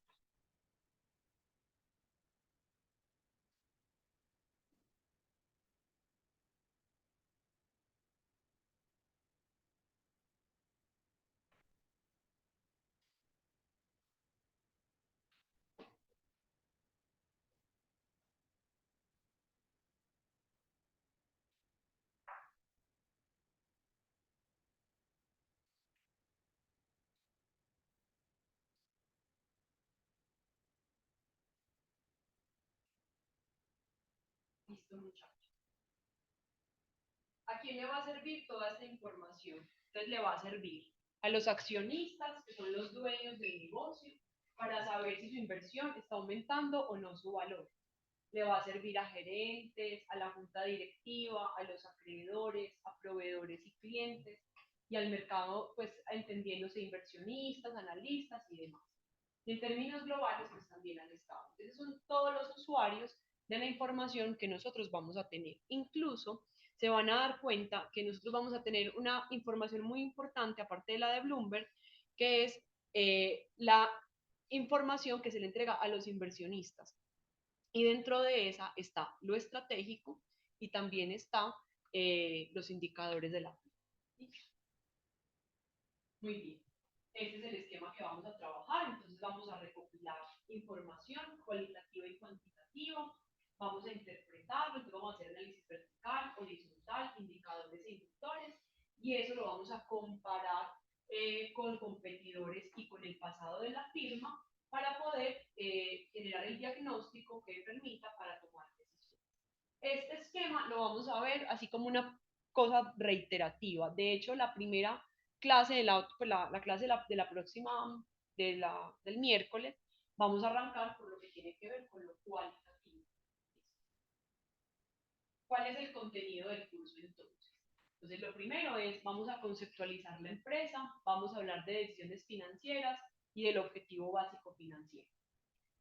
Listo, muchachos. ¿A quién le va a servir toda esta información? Entonces le va a servir a los accionistas, que son los dueños del negocio, para saber si su inversión está aumentando o no su valor. Le va a servir a gerentes, a la junta directiva, a los acreedores, a proveedores y clientes, y al mercado, pues entendiéndose inversionistas, analistas y demás. Y en términos globales, pues también al Estado. Entonces son todos los usuarios de la información que nosotros vamos a tener. Incluso se van a dar cuenta que nosotros vamos a tener una información muy importante, aparte de la de Bloomberg, que es la información que se le entrega a los inversionistas. Y dentro de esa está lo estratégico y también está los indicadores de la. Muy bien. Este es el esquema que vamos a trabajar. Entonces vamos a recopilar información cualitativa y cuantitativa. Vamos a interpretarlo. Entonces vamos a hacer análisis vertical, horizontal, indicadores e inductores. Y eso lo vamos a comparar con competidores y con el pasado de la firma para poder generar el diagnóstico que permita para tomar decisiones. Este esquema lo vamos a ver así como una cosa reiterativa. De hecho, la primera clase pues la clase de la próxima, del miércoles, vamos a arrancar por lo que tiene que ver con lo cualitativo. ¿Cuál es el contenido del curso entonces? Entonces, lo primero es, vamos a conceptualizar la empresa, vamos a hablar de decisiones financieras y del objetivo básico financiero.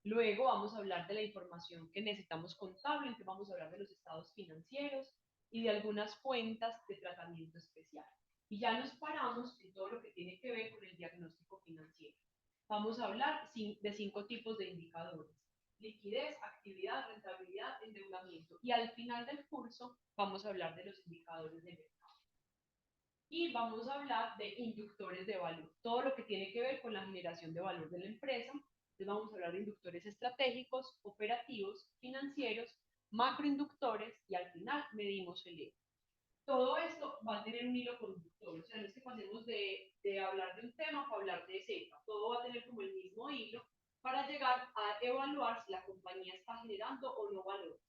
Luego vamos a hablar de la información que necesitamos contable, entonces vamos a hablar de los estados financieros y de algunas cuentas de tratamiento especial. Y ya nos paramos en todo lo que tiene que ver con el diagnóstico financiero. Vamos a hablar de 5 tipos de indicadores: liquidez, actividad, rentabilidad, endeudamiento. Y al final del curso vamos a hablar de los indicadores de mercado. Y vamos a hablar de inductores de valor, todo lo que tiene que ver con la generación de valor de la empresa. Entonces vamos a hablar de inductores estratégicos, operativos, financieros, macroinductores y al final medimos el E. Todo esto va a tener un hilo conductor, o sea, no es que pasemos de hablar de un tema para hablar de Z, todo va a tener como el mismo hilo para llegar a evaluar si la compañía está generando o no valor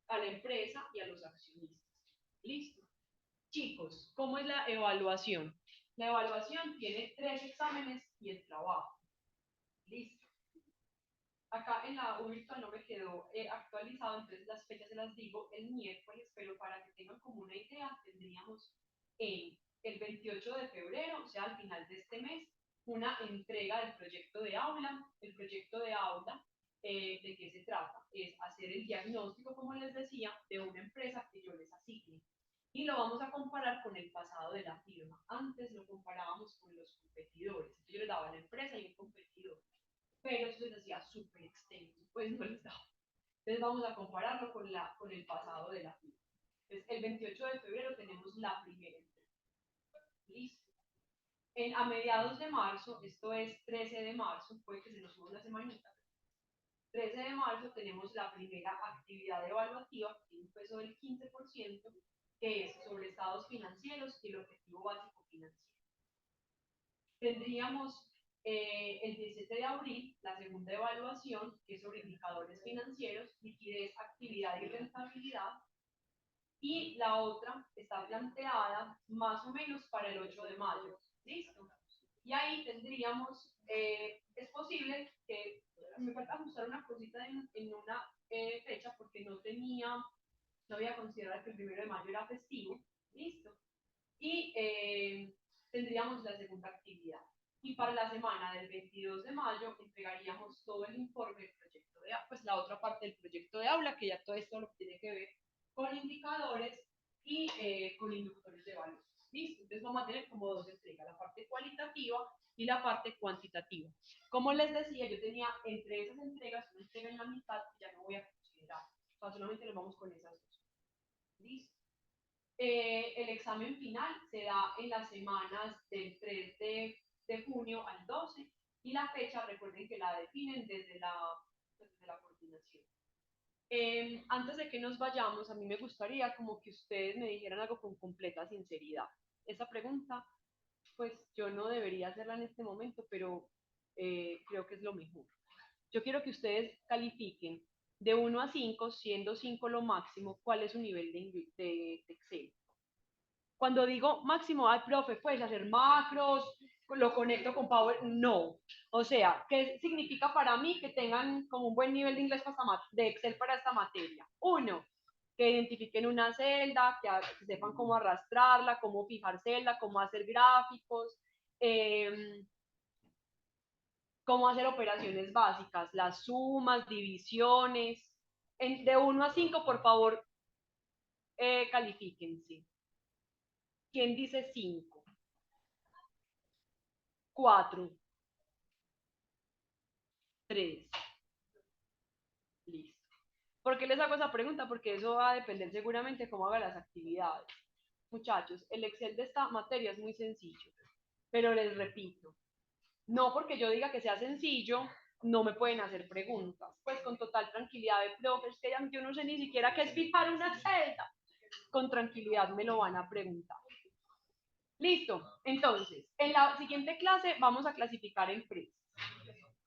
a la empresa y a los accionistas. ¿Listo? Chicos, ¿cómo es la evaluación? La evaluación tiene 3 exámenes y el trabajo. Listo. Acá en la virtual no me quedó actualizado, entonces las fechas se las digo el miércoles, pero para que tengan como una idea, tendríamos el 28 de febrero, o sea, al final de este mes, una entrega del proyecto de aula. El proyecto de aula, ¿de qué se trata? Es hacer el diagnóstico, como les decía, de una empresa que yo les asigne. Y lo vamos a comparar con el pasado de la firma. Antes lo comparábamos con los competidores. Yo les daba la empresa y un competidor, pero eso se hacía súper extenso, pues no les daba. Entonces vamos a compararlo con el pasado de la firma. Entonces el 28 de febrero tenemos la primera entrega. Listo. A mediados de marzo, esto es 13 de marzo, puede que se nos suba una semanita. 13 de marzo tenemos la primera actividad evaluativa, que tiene un peso del 15%, que es sobre estados financieros y el objetivo básico financiero. Tendríamos el 17 de abril la segunda evaluación, que es sobre indicadores financieros, liquidez, actividad y rentabilidad. y la otra está planteada más o menos para el 8 de mayo. ¿Listo? Y ahí tendríamos, es posible que me falta ajustar una cosita en una fecha porque no había considerado que el 1 de mayo era festivo. ¿Listo? Y tendríamos la segunda actividad. Y para la semana del 22 de mayo entregaríamos todo el informe del proyecto de aula, pues la otra parte del proyecto de aula, que ya todo esto lo tiene que ver con indicadores y con inductores de valor. ¿Listo? Entonces vamos a tener como dos entregas, la parte cualitativa y la parte cuantitativa. Como les decía, yo tenía entre esas entregas una entrega en la mitad que ya no voy a considerar. O sea, solamente nos vamos con esas dos. ¿Listo? El examen final se da en las semanas del 3 de junio al 12 y la fecha, recuerden que la definen desde la coordinación. Antes de que nos vayamos, a mí me gustaría como que ustedes me dijeran algo con completa sinceridad. Esa pregunta, pues yo no debería hacerla en este momento, pero creo que es lo mejor. Yo quiero que ustedes califiquen de 1 a 5, siendo 5 lo máximo, cuál es su nivel de Excel. Cuando digo máximo, ay, profe, puedes hacer macros, lo conecto con Power. No. O sea, ¿qué significa para mí que tengan como un buen nivel de inglés de Excel para esta materia? Uno, que identifiquen una celda, que sepan cómo arrastrarla, cómo fijar celda, cómo hacer gráficos, cómo hacer operaciones básicas, las sumas, divisiones. De 1 a 5, por favor, califíquense. ¿Quién dice 5? 4, 3. Listo. ¿Por qué les hago esa pregunta? Porque eso va a depender seguramente cómo haga las actividades. Muchachos, el Excel de esta materia es muy sencillo, pero les repito, no porque yo diga que sea sencillo, no me pueden hacer preguntas. Pues con total tranquilidad de profes, que yo no sé ni siquiera qué es fijar una celda. Con tranquilidad me lo van a preguntar. Listo. Entonces, en la siguiente clase vamos a clasificar empresas.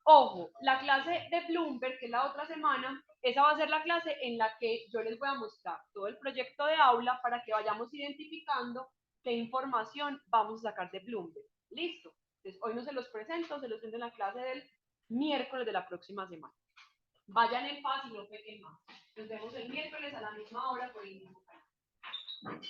Ojo, la clase de Bloomberg, que es la otra semana, esa va a ser la clase en la que yo les voy a mostrar todo el proyecto de aula para que vayamos identificando qué información vamos a sacar de Bloomberg. Listo. Entonces, hoy no se los presento en la clase del miércoles de la próxima semana. Vayan en paz y no pequen más. Nos vemos el miércoles a la misma hora por el mismo canal.